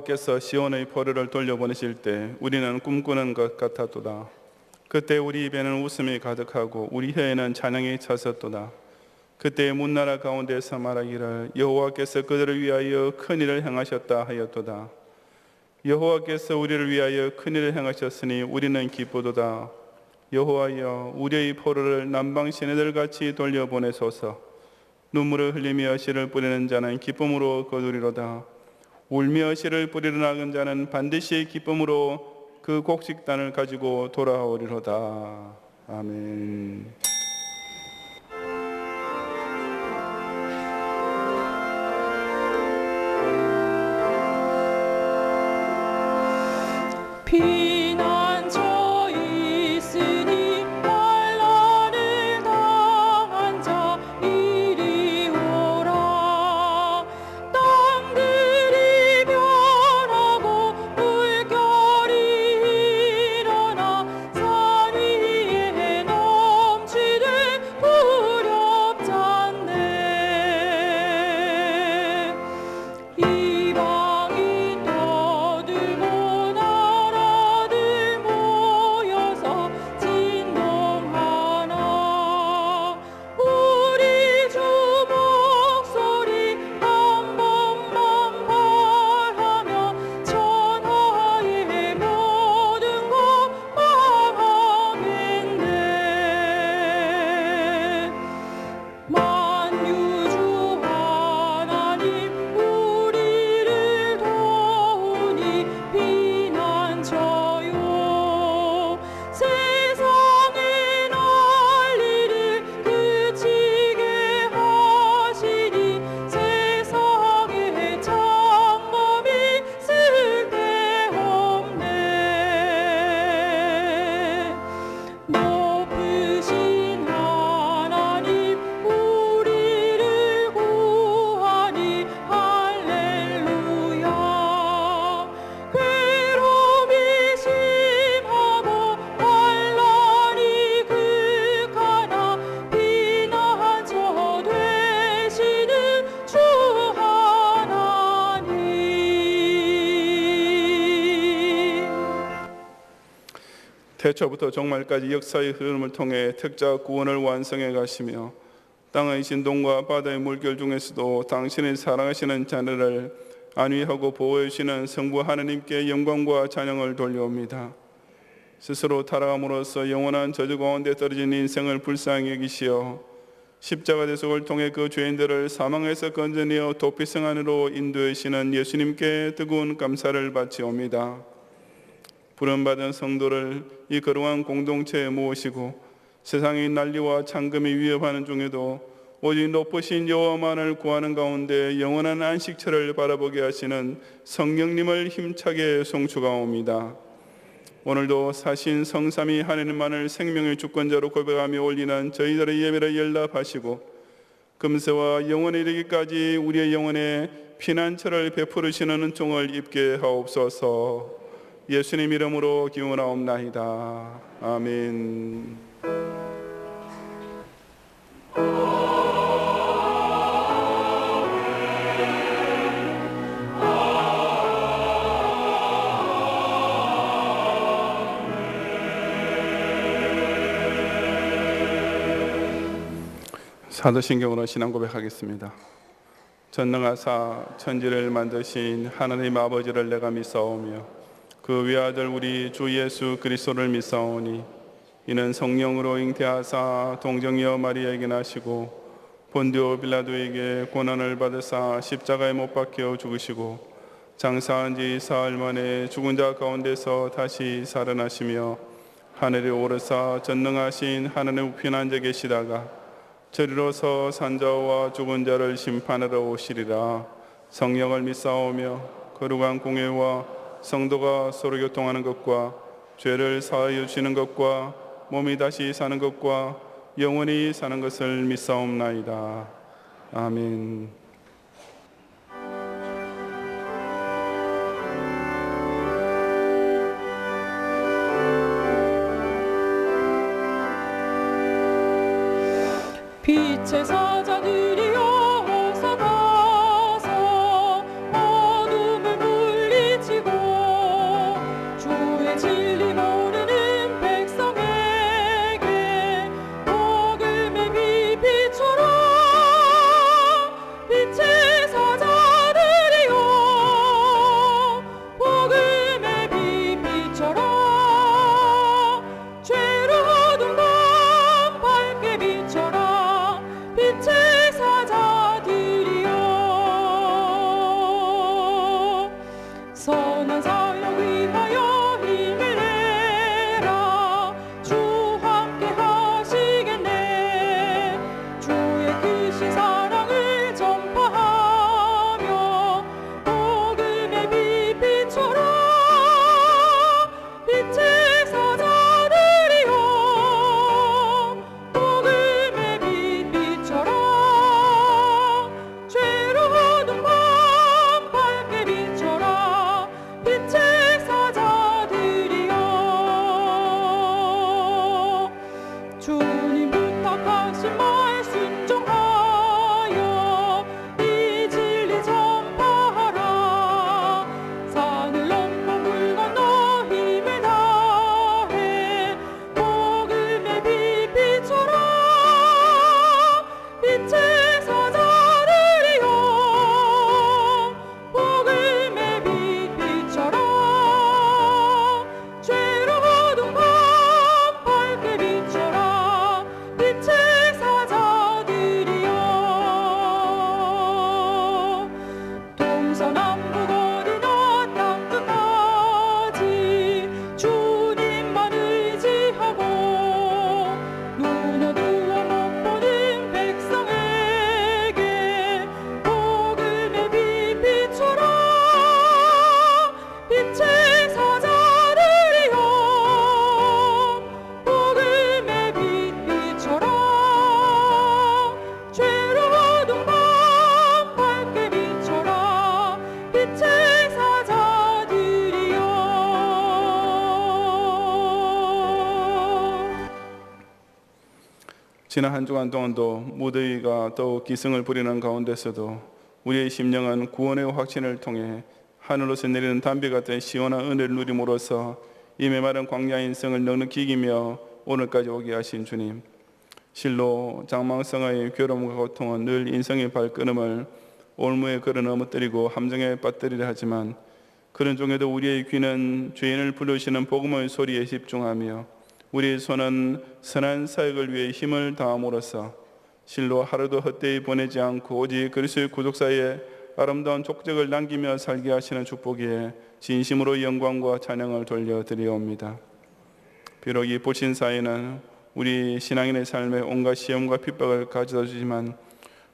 여호와께서 시온의 포로를 돌려보내실 때 우리는 꿈꾸는 것 같았도다. 그때 우리 입에는 웃음이 가득하고 우리 혀에는 찬양이 찼었도다. 그때 문나라 가운데서 말하기를 여호와께서 그들을 위하여 큰 일을 행하셨다 하였도다. 여호와께서 우리를 위하여 큰 일을 행하셨으니 우리는 기쁘도다. 여호와여, 우리의 포로를 남방 시내들같이 돌려보내소서. 눈물을 흘리며 씨를 뿌리는 자는 기쁨으로 거두리로다. 울며 씨를 뿌리러 나간 자는 반드시 기쁨으로 그 곡식단을 가지고 돌아오리로다. 아멘. 피난처 있으니 환난을 당한 자 이리 오라. 땅들이 변하고 물결이 일어나 산 위에 넘치듯 두렵잖네. 이방이 떠들고 나라들 모여서 진동하나. 우리 주 목소리 한 번만 말하며 천하의 모든 것 망하겠네. 만유주 하나님 우리를 도우니 피난처요. 세상의 난리를 그치게 하시니 세상의 장범이 쓸데없네. 높으신 하나님 우리를 구하니 할렐루야. 괴로움이 심하고 환난이 극하나 피난처 되시는 주 하나님. 태초부터 종말까지 역사의 흐름을 통해 특자 구원을 완성해 가시며 땅의 진동과 바다의 물결 중에서도 당신의 사랑하시는 자녀를 안위하고 보호해 주시는 성부 하나님께 영광과 찬양을 돌려옵니다. 스스로 타락함으로써 영원한 저주 가운데 떨어진 인생을 불쌍히 여기시어 십자가 대속을 통해 그 죄인들을 사망에서 건져내어 도피성 안으로 인도해 주시는 예수님께 뜨거운 감사를 바치옵니다. 부름받은 성도를 이 거룩한 공동체에 모으시고 세상의 난리와 창금이 위협하는 중에도 오직 높으신 여호와만을 구하는 가운데 영원한 안식처를 바라보게 하시는 성령님을 힘차게 송축하옵니다. 오늘도 사신 성삼위 하나님만을 생명의 주권자로 고백하며 올리는 저희들의 예배를 연락하시고 금세와 영원에 이르기까지 우리의 영혼에 피난처를 베푸르시는 은총을 입게 하옵소서. 예수님 이름으로 기원하옵나이다. 아멘. 사도신경으로 신앙 고백하겠습니다. 전능하사 천지를 만드신 하나님 아버지를 내가 믿사오며 그 외아들 우리 주 예수 그리스도를 믿사오니 이는 성령으로 잉태하사 동정녀 마리아에게 나시고 본디오 빌라도에게 고난을 받으사 십자가에 못 박혀 죽으시고 장사한 지 사흘 만에 죽은 자 가운데서 다시 살아나시며 하늘에 오르사 전능하신 하나님 우편 앉아 계시다가 저리로서 산자와 죽은 자를 심판하러 오시리라. 성령을 믿사오며 거룩한 공회와 성도가 서로 교통하는 것과 죄를 사하여 주시는 것과 몸이 다시 사는 것과 영원히 사는 것을 믿사옵나이다. 아멘. 빛의 사자들이여 어서 가서 어둠을 물리쳐 지난 한 주간 동안도 무더위가 더욱 기승을 부리는 가운데서도 우리의 심령은 구원의 확신을 통해 하늘로서 내리는 담비 같은 시원한 은혜를 누림으로써 이 메마른 광야 인생을 넉넉히 이기며 오늘까지 오게 하신 주님, 실로 장망성의 괴로움과 고통은 늘 인생의 발걸음을 올무에 걸어 넘어뜨리고 함정에 빠뜨리려 하지만 그런 중에도 우리의 귀는 죄인을 부르시는 복음의 소리에 집중하며 우리의 손은 선한 사역을 위해 힘을 다함으로써 실로 하루도 헛되이 보내지 않고 오직 그리스도의 구속사에 아름다운 족적을 남기며 살게 하시는 축복에 진심으로 영광과 찬양을 돌려드리옵니다. 비록 이 보신 사회는 우리 신앙인의 삶에 온갖 시험과 핍박을 가져다 주지만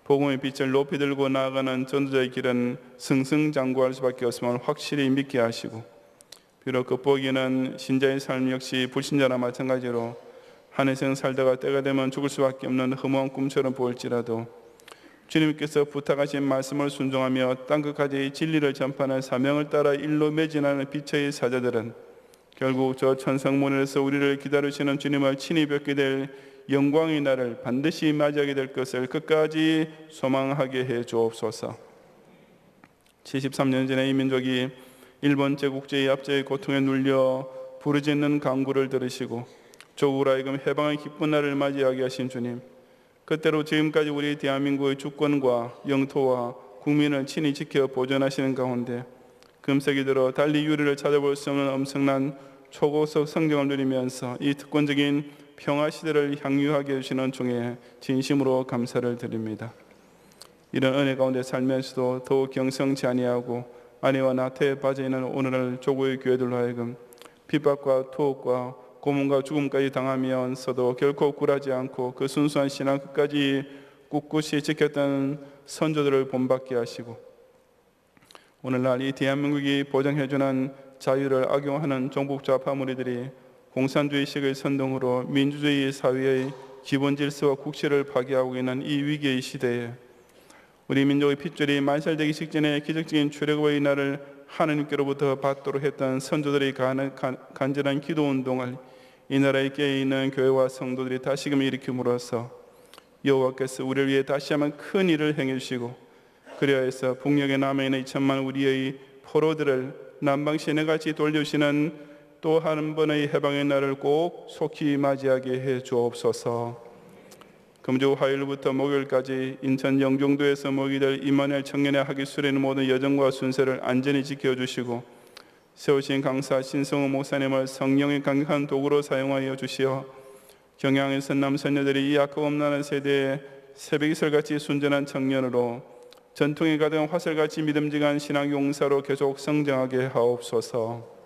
복음의 빛을 높이 들고 나아가는 전도자의 길은 승승장구할 수밖에 없음을 확실히 믿게 하시고, 비록 겉보기에는 신자의 삶 역시 불신자나 마찬가지로 한 해생 살다가 때가 되면 죽을 수밖에 없는 허무한 꿈처럼 보일지라도 주님께서 부탁하신 말씀을 순종하며 땅끝까지 진리를 전파하는 사명을 따라 일로 매진하는 빛의 사자들은 결국 저 천성문에서 우리를 기다리시는 주님을 친히 뵙게 될 영광의 날을 반드시 맞이하게 될 것을 끝까지 소망하게 해 주옵소서. 73년 전에 이 민족이 일본 제국주의 압제의 고통에 눌려 부르짖는 간구를 들으시고 조국으로 하여금 해방의 기쁜 날을 맞이하게 하신 주님, 그때로 지금까지 우리 대한민국의 주권과 영토와 국민을 친히 지켜 보존하시는 가운데 금세기 들어 달리 유리를 찾아볼 수 없는 엄청난 초고속 성장을 누리면서 이 특권적인 평화 시대를 향유하게 해주시는 중에 진심으로 감사를 드립니다. 이런 은혜 가운데 살면서도 더욱 경성치 아니하고 아내와 나태에 빠져있는 오늘날 조국의 교회들로 하여금 핍박과 투옥과 고문과 죽음까지 당하면서도 결코 굴하지 않고 그 순수한 신앙 끝까지 꿋꿋이 지켰던 선조들을 본받게 하시고, 오늘날 이 대한민국이 보장해주는 자유를 악용하는 종북 좌파 무리들이 공산주의식의 선동으로 민주주의 사회의 기본 질서와 국시를 파괴하고 있는 이 위기의 시대에 우리 민족의 핏줄이 만살되기 직전에 기적적인 출애굽의 날을 하나님께로부터 받도록 했던 선조들의 간절한 기도운동을 이 나라에 깨어있는 교회와 성도들이 다시금 일으킴으로써 여호와께서 우리를 위해 다시 한번 큰 일을 행해주시고, 그리하여서 북녘에 남아있는 2천만 우리의 포로들을 남방시내같이 돌려주시는 또 한 번의 해방의 날을 꼭 속히 맞이하게 해 주옵소서. 금주 화요일부터 목요일까지 인천 영종도에서 모이게 될 임마누엘 청년의 학위 수련의 모든 여정과 순서를 안전히 지켜주시고, 세우신 강사 신성호 목사님을 성령의 강력한 도구로 사용하여 주시어 경양의 선남 선녀들이 이 악하고 없나는 세대에 새벽이슬같이 순전한 청년으로 전통에 가득한 화살같이 믿음직한 신앙 용사로 계속 성장하게 하옵소서.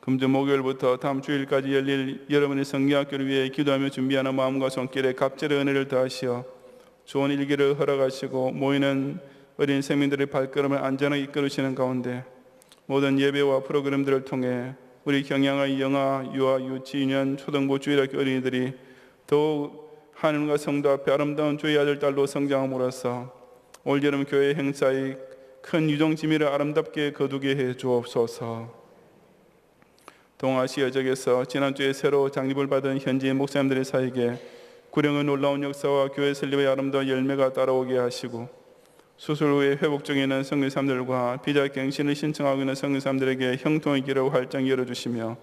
금주 목요일부터 다음 주일까지 열릴 여러분의 성경학교를 위해 기도하며 준비하는 마음과 손길에 갑절의 은혜를 더하시어 좋은 일기를 허락하시고 모이는 어린 생민들의 발걸음을 안전하게 이끌으시는 가운데 모든 예배와 프로그램들을 통해 우리 경양의 영아, 유아, 유치, 유년, 초등부, 주일학교 어린이들이 더욱 하나님과 성도 앞에 아름다운 주의 아들, 딸로 성장함으로써 올여름 교회 행사의 큰 유종지미를 아름답게 거두게 해 주옵소서. 동아시아 지역에서 지난주에 새로 장립을 받은 현지인 목사님들의 사이에 구령의 놀라운 역사와 교회 설립의 아름다운 열매가 따라오게 하시고, 수술 후에 회복 중에 있는 성교사님들과 비자갱신을 신청하고 있는 성교사님들에게 형통의 길을 활짝 열어주시며,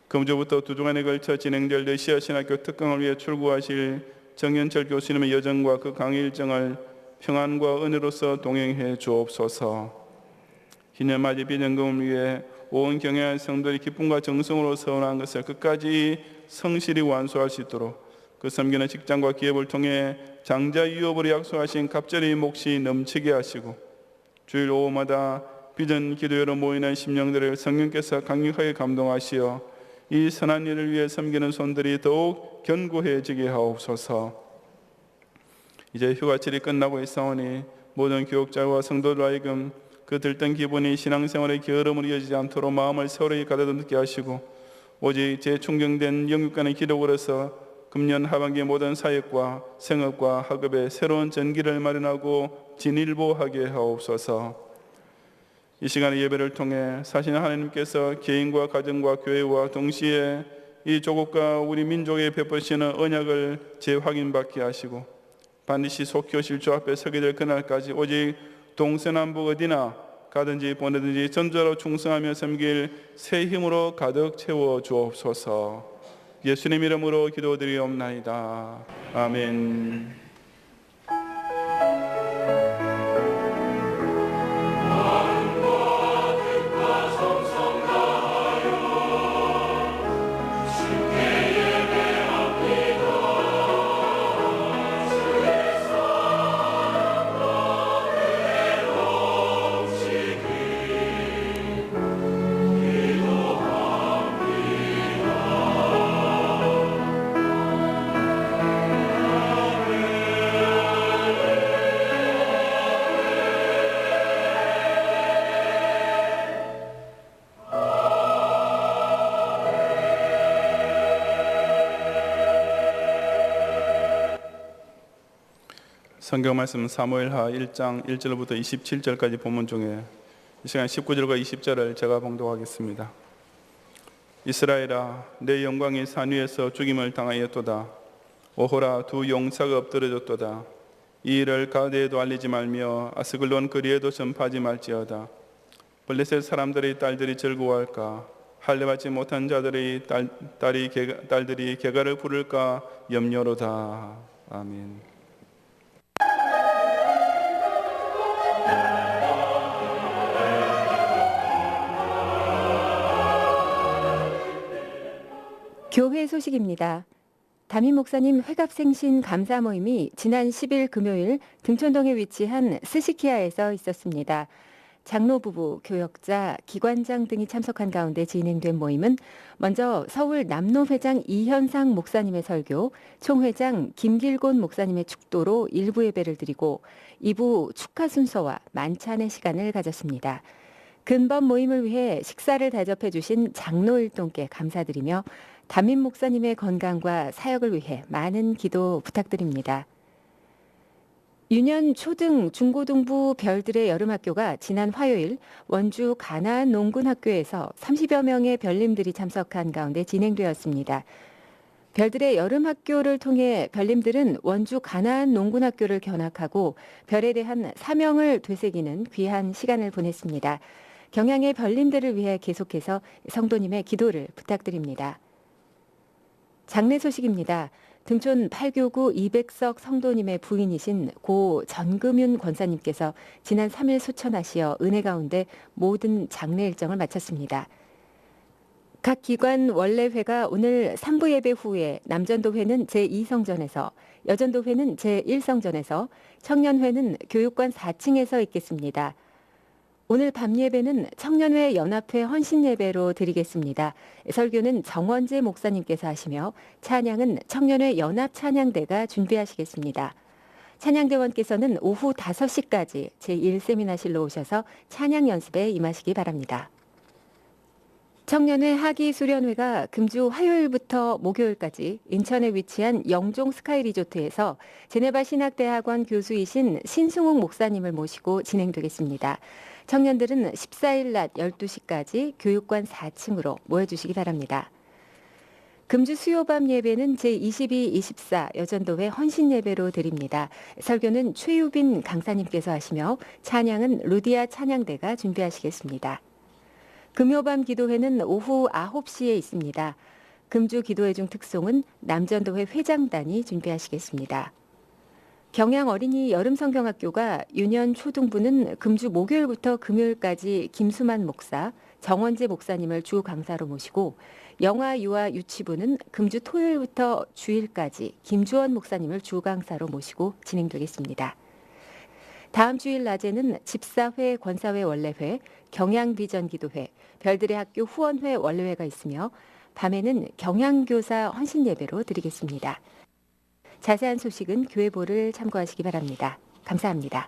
금주부터 2주간에 걸쳐 진행될 러시아 신학교 특강을 위해 출구하실 정현철 교수님의 여정과 그 강의 일정을 평안과 은혜로서 동행해 주옵소서. 기념맞이 비전금을 위해 온 경향 성도의 기쁨과 정성으로 서원한 것을 끝까지 성실히 완수할 수 있도록 그 섬기는 직장과 기업을 통해 장자 유업으로 약속하신 갑절의 몫이 넘치게 하시고, 주일 오후마다 비전 기도회로 모이는 심령들을 성령께서 강력하게 감동하시어 이 선한 일을 위해 섬기는 손들이 더욱 견고해지게 하옵소서. 이제 휴가철이 끝나고 있사오니 모든 교육자와 성도들 하여금 그 들뜬 기분이 신앙생활의 게으름으로 이어지지 않도록 마음을 서로히 가다듬게 하시고, 오직 재충경된 영육간의 기록으로서 금년 하반기 모든 사역과 생업과 학업에 새로운 전기를 마련하고 진일보하게 하옵소서. 이 시간의 예배를 통해 사신 하나님께서 개인과 가정과 교회와 동시에 이 조국과 우리 민족에 베푸시는 언약을 재확인받게 하시고 반드시 속히 오실 주 앞에 서게 될 그날까지 오직 동서남북 어디나 가든지 보내든지 전도자로 충성하며 섬길 새 힘으로 가득 채워 주옵소서. 예수님 이름으로 기도드리옵나이다. 아멘. 성경 말씀 사무엘하 1장 1절부터 27절까지 본문 중에 이 시간 19절과 20절을 제가 봉독하겠습니다. 이스라엘아, 내 영광이 산 위에서 죽임을 당하였도다. 오호라, 두 용사가 엎드려졌도다. 이 일을 가드에도 알리지 말며 아스글론 거리에도 전파하지 말지어다. 블레셋 사람들의 딸들이 즐거워할까? 할례받지 못한 자들의 딸들이 개가를 부를까 염려로다. 아멘. 교회 소식입니다. 담임 목사님 회갑생신 감사 모임이 지난 10일 금요일 등촌동에 위치한 스시키야에서 있었습니다. 장로 부부, 교역자, 기관장 등이 참석한 가운데 진행된 모임은 먼저 서울 남로회장 이현상 목사님의 설교, 총회장 김길곤 목사님의 축도로 일부 예배를 드리고 2부 축하 순서와 만찬의 시간을 가졌습니다. 근본 모임을 위해 식사를 대접해 주신 장로 일동께 감사드리며 담임 목사님의 건강과 사역을 위해 많은 기도 부탁드립니다. 유년 초등 중고등부 별들의 여름학교가 지난 화요일 원주 가나안 농군학교에서 30여 명의 별님들이 참석한 가운데 진행되었습니다. 별들의 여름학교를 통해 별님들은 원주 가나안 농군학교를 견학하고 별에 대한 사명을 되새기는 귀한 시간을 보냈습니다. 경양의 별님들을 위해 계속해서 성도님의 기도를 부탁드립니다. 장례 소식입니다. 등촌 8교구 200석 성도님의 부인이신 고 전금윤 권사님께서 지난 3일 소천하시어 은혜 가운데 모든 장례 일정을 마쳤습니다. 각 기관 원례회가 오늘 3부 예배 후에 남전도회는 제2성전에서, 여전도회는 제1성전에서, 청년회는 교육관 4층에서 있겠습니다. 오늘 밤 예배는 청년회 연합회 헌신 예배로 드리겠습니다. 설교는 정원재 목사님께서 하시며 찬양은 청년회 연합 찬양대가 준비하시겠습니다. 찬양대원께서는 오후 5시까지 제1세미나실로 오셔서 찬양 연습에 임하시기 바랍니다. 청년회 하기수련회가 금주 화요일부터 목요일까지 인천에 위치한 영종 스카이리조트에서 제네바 신학대학원 교수이신 신승욱 목사님을 모시고 진행되겠습니다. 청년들은 14일 낮 12시까지 교육관 4층으로 모여주시기 바랍니다. 금주 수요밤 예배는 제22, 24 여전도회 헌신 예배로 드립니다. 설교는 최유빈 강사님께서 하시며 찬양은 루디아 찬양대가 준비하시겠습니다. 금요밤 기도회는 오후 9시에 있습니다. 금주 기도회 중 특송은 남전도회 회장단이 준비하시겠습니다. 경양 어린이 여름성경학교가 유년 초등부는 금주 목요일부터 금요일까지 김수만 목사, 정원재 목사님을 주 강사로 모시고 영아 유아 유치부는 금주 토요일부터 주일까지 김주원 목사님을 주 강사로 모시고 진행되겠습니다. 다음 주일 낮에는 집사회, 권사회 원례회, 경양비전기도회, 별들의 학교 후원회 원례회가 있으며 밤에는 경양교사 헌신예배로 드리겠습니다. 자세한 소식은 교회보를 참고하시기 바랍니다. 감사합니다.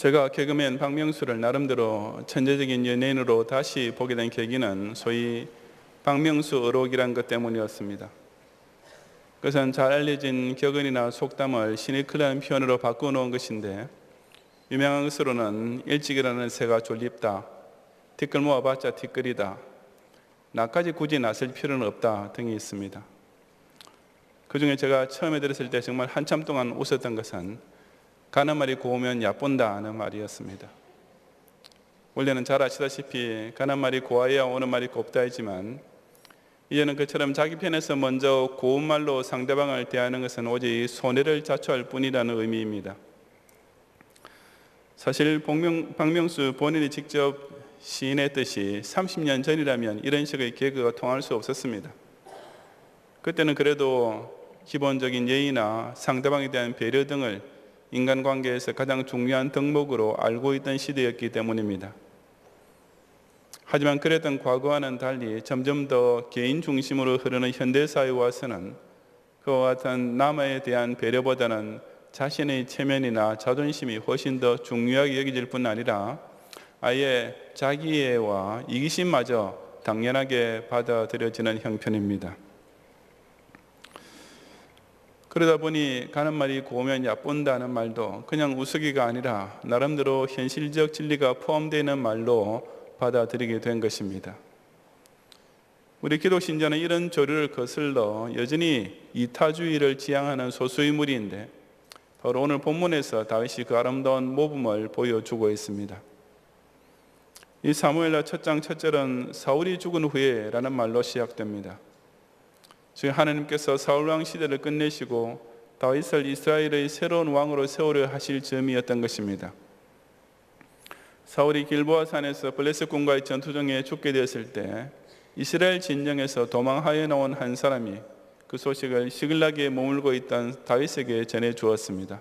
제가 개그맨 박명수를 나름대로 천재적인 연예인으로 다시 보게 된 계기는 소위 박명수 의록이란 것 때문이었습니다. 그것은 잘 알려진 격언이나 속담을 시니컬한 표현으로 바꾸어놓은 것인데, 유명한 것으로는 일찍 일어나는 새가 졸립다, 티끌 모아봤자 티끌이다, 나까지 굳이 나설 필요는 없다 등이 있습니다. 그 중에 제가 처음에 들었을 때 정말 한참 동안 웃었던 것은 가는 말이 고우면 얕본다 하는 말이었습니다. 원래는 잘 아시다시피 가는 말이 고와야 오는 말이 곱다 하지만, 이제는 그처럼 자기 편에서 먼저 고운 말로 상대방을 대하는 것은 오직 손해를 자초할 뿐이라는 의미입니다. 사실 박명수 본인이 직접 시인했듯이 30년 전이라면 이런 식의 개그가 통할 수 없었습니다. 그때는 그래도 기본적인 예의나 상대방에 대한 배려 등을 인간관계에서 가장 중요한 덕목으로 알고 있던 시대였기 때문입니다. 하지만 그랬던 과거와는 달리 점점 더 개인 중심으로 흐르는 현대사회에 와서는 그와 같은 남에 대한 배려보다는 자신의 체면이나 자존심이 훨씬 더 중요하게 여겨질 뿐 아니라 아예 자기애와 이기심마저 당연하게 받아들여지는 형편입니다. 그러다 보니 가는 말이 고우면 얕본다는 말도 그냥 우스기가 아니라 나름대로 현실적 진리가 포함되어 있는 말로 받아들이게 된 것입니다. 우리 기독 신자는 이런 조류를 거슬러 여전히 이타주의를 지향하는 소수의 무리인데, 바로 오늘 본문에서 다윗이 그 아름다운 모범을 보여주고 있습니다. 이 사무엘하 1장 1절은 사울이 죽은 후에라는 말로 시작됩니다. 즉 하나님께서 사울왕 시대를 끝내시고 다윗을 이스라엘의 새로운 왕으로 세우려 하실 즈음이었던 것입니다. 사울이 길보아 산에서 블레셋 군과의 전투 중에 죽게 되었을 때 이스라엘 진영에서 도망하여 나온 한 사람이 그 소식을 시글락에 머물고 있던 다윗에게 전해 주었습니다.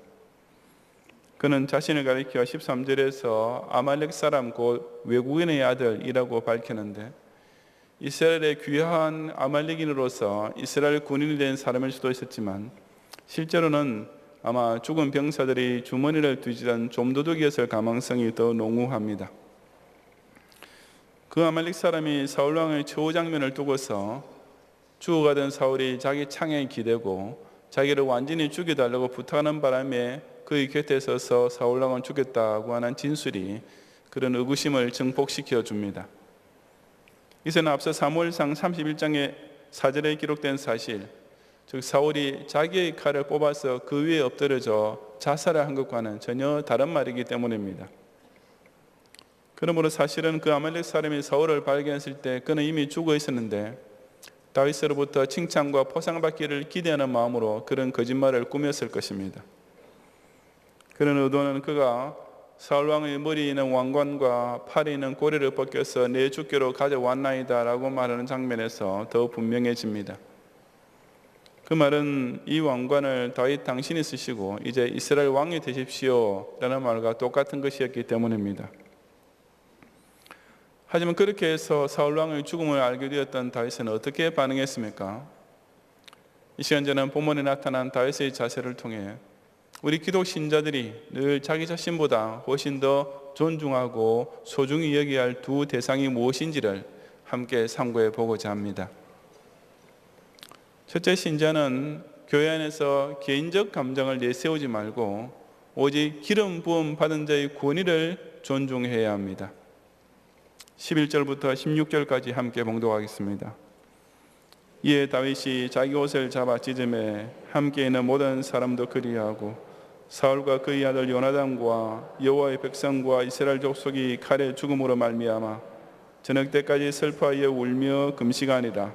그는 자신을 가리켜 13절에서 아말렉 사람 곧 외국인의 아들이라고 밝히는데, 이스라엘의 귀한 아말렉인으로서 이스라엘 군인이 된 사람일 수도 있었지만 실제로는 아마 죽은 병사들이 주머니를 뒤지던 좀도둑이었을 가망성이 더 농후합니다. 그 아말렉 사람이 사울왕의 최후 장면을 두고서 죽어가던 사울이 자기 창에 기대고 자기를 완전히 죽여달라고 부탁하는 바람에 그의 곁에 서서 사울왕은 죽였다고 하는 진술이 그런 의구심을 증폭시켜 줍니다. 이제는 앞서 사무엘상 31장의 4절에 기록된 사실, 즉 사울이 자기의 칼을 뽑아서 그 위에 엎드려져 자살을 한 것과는 전혀 다른 말이기 때문입니다. 그러므로 사실은 그 아말렉 사람이 사울을 발견했을 때 그는 이미 죽어 있었는데 다윗으로부터 칭찬과 포상받기를 기대하는 마음으로 그런 거짓말을 꾸몄을 것입니다. 그런 의도는 그가 사울왕의 머리에 있는 왕관과 팔에 있는 고리를 벗겨서 내 주께로 가져왔나이다 라고 말하는 장면에서 더 분명해집니다. 그 말은 이 왕관을 다윗 당신이 쓰시고 이제 이스라엘 왕이 되십시오 라는 말과 똑같은 것이었기 때문입니다. 하지만 그렇게 해서 사울왕의 죽음을 알게 되었던 다윗은 어떻게 반응했습니까? 이 시간 저는 본문에 나타난 다윗의 자세를 통해 우리 기독 신자들이 늘 자기 자신보다 훨씬 더 존중하고 소중히 여겨야 할 두 대상이 무엇인지를 함께 참고해 보고자 합니다. 첫째, 신자는 교회 안에서 개인적 감정을 내세우지 말고 오직 기름 부음 받은 자의 권위를 존중해야 합니다. 11절부터 16절까지 함께 봉독하겠습니다. 이에 다윗이 자기 옷을 잡아 찢음에 함께 있는 모든 사람도 그리하고 사울과 그의 아들 요나단과 여호와의 백성과 이스라엘 족속이 칼에 죽음으로 말미암아 저녁 때까지 슬퍼하여 울며 금시가니라.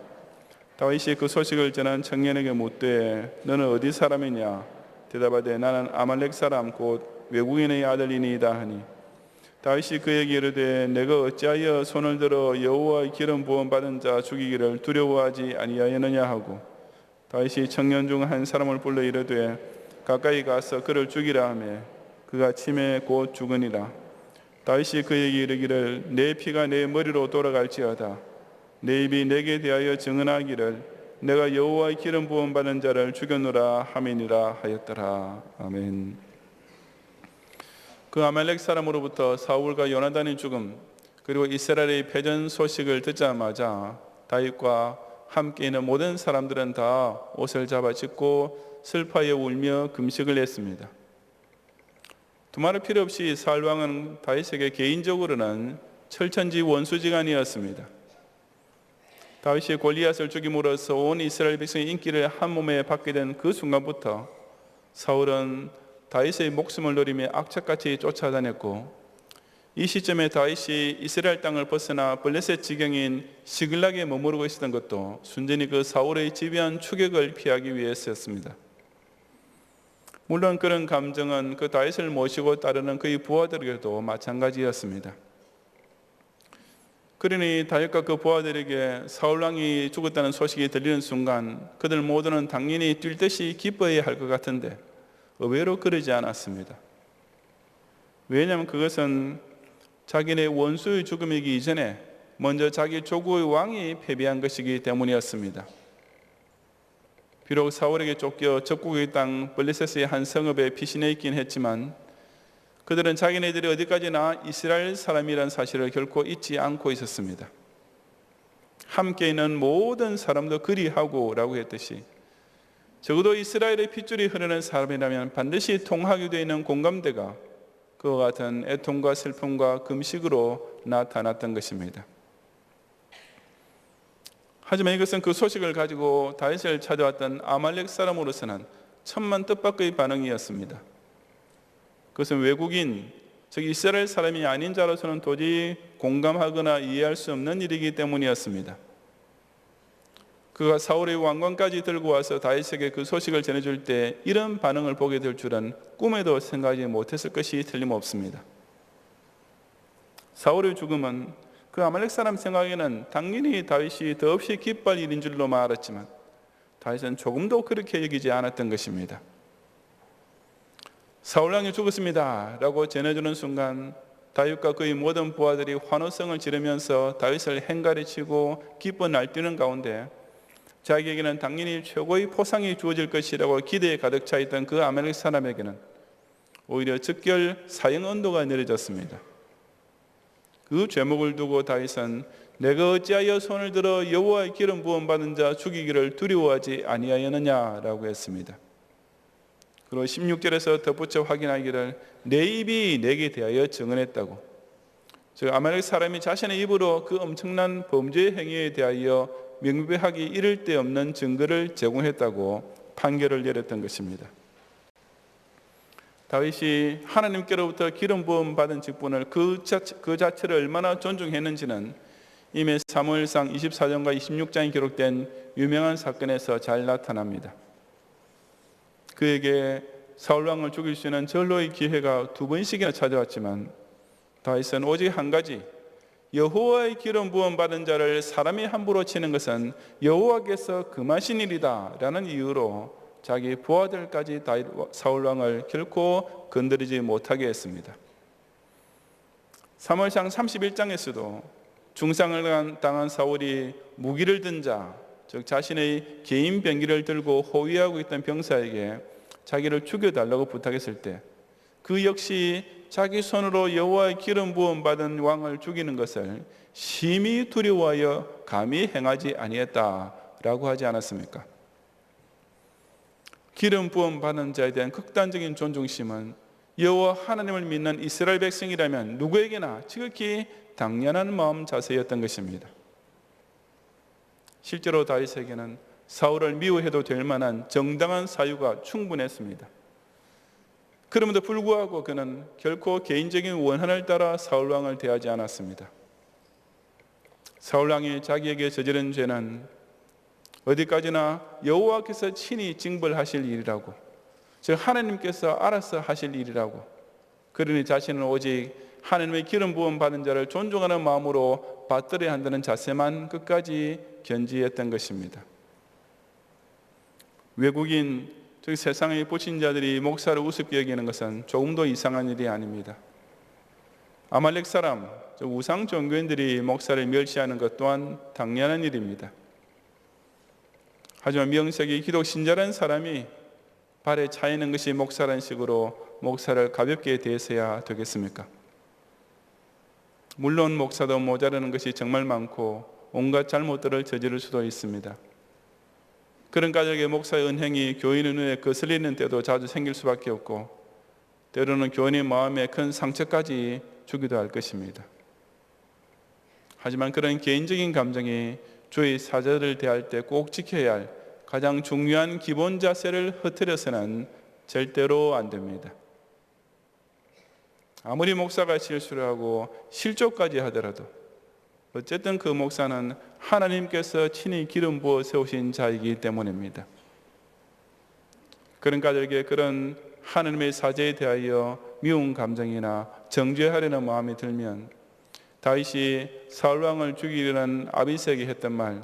다윗이 그 소식을 전한 청년에게 묻되 너는 어디 사람이냐? 대답하되 나는 아말렉 사람 곧 외국인의 아들이니이다 하니 다윗이 그에게 이르되 내가 어찌하여 손을 들어 여호와의 기름 부음 받은 자 죽이기를 두려워하지 아니하였느냐 하고 다윗이 청년 중 한 사람을 불러 이르되 가까이 가서 그를 죽이라 하매 그가 침에 곧 죽으니라. 다윗이 그에게 이르기를 내 피가 내 머리로 돌아갈지어다. 내 입이 내게 대하여 증언하기를 내가 여호와의 기름 부음 받은 자를 죽였노라 하매니라 하였더라. 아멘. 그 아말렉 사람으로부터 사울과 요나단의 죽음 그리고 이스라엘의 패전 소식을 듣자마자 다윗과 함께 있는 모든 사람들은 다 옷을 잡아 찢고 슬퍼하여 울며 금식을 했습니다. 두말할 필요 없이 사울 왕은 다윗에게 개인적으로는 철천지 원수지간이었습니다. 다윗이 골리앗을 죽임으로써 온 이스라엘 백성의 인기를 한 몸에 받게 된 그 순간부터 사울은 다윗의 목숨을 노리며 악착같이 쫓아다녔고, 이 시점에 다윗이 이스라엘 땅을 벗어나 블레셋 지경인 시글락에 머무르고 있었던 것도 순전히 그 사울의 집요한 추격을 피하기 위해서였습니다. 물론 그런 감정은 그 다윗을 모시고 따르는 그의 부하들에게도 마찬가지였습니다. 그러니 다윗과 그 부하들에게 사울 왕이 죽었다는 소식이 들리는 순간 그들 모두는 당연히 뛸 듯이 기뻐해야 할 것 같은데 의외로 그러지 않았습니다. 왜냐하면 그것은 자기네 원수의 죽음이기 이전에 먼저 자기 조국의 왕이 패배한 것이기 때문이었습니다. 비록 사울에게 쫓겨 적국의 땅 블레셋의 한 성읍에 피신해 있긴 했지만 그들은 자기네들이 어디까지나 이스라엘 사람이라는 사실을 결코 잊지 않고 있었습니다. 함께 있는 모든 사람도 그리하고 라고 했듯이 적어도 이스라엘의 핏줄이 흐르는 사람이라면 반드시 통하게 되어 있는 공감대가 그와 같은 애통과 슬픔과 금식으로 나타났던 것입니다. 하지만 이것은 그 소식을 가지고 다윗을 찾아왔던 아말렉 사람으로서는 천만 뜻밖의 반응이었습니다. 그것은 외국인, 즉 이스라엘 사람이 아닌 자로서는 도저히 공감하거나 이해할 수 없는 일이기 때문이었습니다. 그가 사울의 왕관까지 들고 와서 다윗에게 그 소식을 전해줄 때 이런 반응을 보게 될 줄은 꿈에도 생각하지 못했을 것이 틀림없습니다. 사울의 죽음은 그 아말렉 사람 생각에는 당연히 다윗이 더없이 기뻐할 일인 줄로만 알았지만 다윗은 조금도 그렇게 여기지 않았던 것입니다. 사울 왕이 죽었습니다 라고 전해주는 순간 다윗과 그의 모든 부하들이 환호성을 지르면서 다윗을 행가리치고 기뻐 날뛰는 가운데 자기에게는 당연히 최고의 포상이 주어질 것이라고 기대에 가득 차 있던 그 아말렉 사람에게는 오히려 즉결 사형 언도가 내려졌습니다. 그 죄목을 두고 다윗은 내가 어찌하여 손을 들어 여호와의 기름 부음 받은 자 죽이기를 두려워하지 아니하였느냐라고 했습니다. 그리고 16절에서 덧붙여 확인하기를 내 입이 내게 대하여 증언했다고, 즉 아말렉 사람이 자신의 입으로 그 엄청난 범죄 행위에 대하여 명백하게 이를 데 없는 증거를 제공했다고 판결을 내렸던 것입니다. 다윗이 하나님께로부터 기름 부음 받은 직분을 그 자체를 얼마나 존중했는지는 이미 사무엘상 24장과 26장에 기록된 유명한 사건에서 잘 나타납니다. 그에게 사울 왕을 죽일 수 있는 절로의 기회가 2번씩이나 찾아왔지만 다윗은 오직 한 가지, 여호와의 기름 부음 받은 자를 사람이 함부로 치는 것은 여호와께서 금하신 일이다 라는 이유로 자기 부하들까지 사울 왕을 결코 건드리지 못하게 했습니다. 사무엘상 31장에서도 중상을 당한 사울이 무기를 든 자, 즉 자신의 개인 병기를 들고 호위하고 있던 병사에게 자기를 죽여달라고 부탁했을 때 그 역시 자기 손으로 여호와의 기름 부음 받은 왕을 죽이는 것을 심히 두려워하여 감히 행하지 아니했다라고 하지 않았습니까? 기름 부음 받은 자에 대한 극단적인 존중심은 여호와 하나님을 믿는 이스라엘 백성이라면 누구에게나 지극히 당연한 마음 자세였던 것입니다. 실제로 다윗에게는 사울을 미워해도 될 만한 정당한 사유가 충분했습니다. 그럼에도 불구하고 그는 결코 개인적인 원한을 따라 사울 왕을 대하지 않았습니다. 사울 왕이 자기에게 저지른 죄는 어디까지나 여호와께서 친히 징벌하실 일이라고, 즉 하나님께서 알아서 하실 일이라고, 그러니 자신은 오직 하나님의 기름 부음 받은 자를 존중하는 마음으로 받들어야 한다는 자세만 끝까지 견지했던 것입니다. 외국인, 즉 세상의 불신자들이 목사를 우습게 여기는 것은 조금도 이상한 일이 아닙니다. 아말렉 사람, 즉 우상 종교인들이 목사를 멸시하는 것 또한 당연한 일입니다. 하지만 명색이 기독 신자라는 사람이 발에 차이는 것이 목사라는 식으로 목사를 가볍게 대해서야 되겠습니까? 물론 목사도 모자라는 것이 정말 많고 온갖 잘못들을 저지를 수도 있습니다. 그런 가족의 목사의 은행이 교인의 눈에 거슬리는 때도 자주 생길 수밖에 없고, 때로는 교인의 마음에 큰 상처까지 주기도 할 것입니다. 하지만 그런 개인적인 감정이 주의 사자들을 대할 때 꼭 지켜야 할 가장 중요한 기본 자세를 흐트려서는 절대로 안 됩니다. 아무리 목사가 실수를 하고 실족까지 하더라도 어쨌든 그 목사는 하나님께서 친히 기름 부어 세우신 자이기 때문입니다. 그런 가족에게 그런 하나님의 사제에 대하여 미운 감정이나 정죄하려는 마음이 들면 다윗이 사울 왕을 죽이려는 아비새에게 했던 말,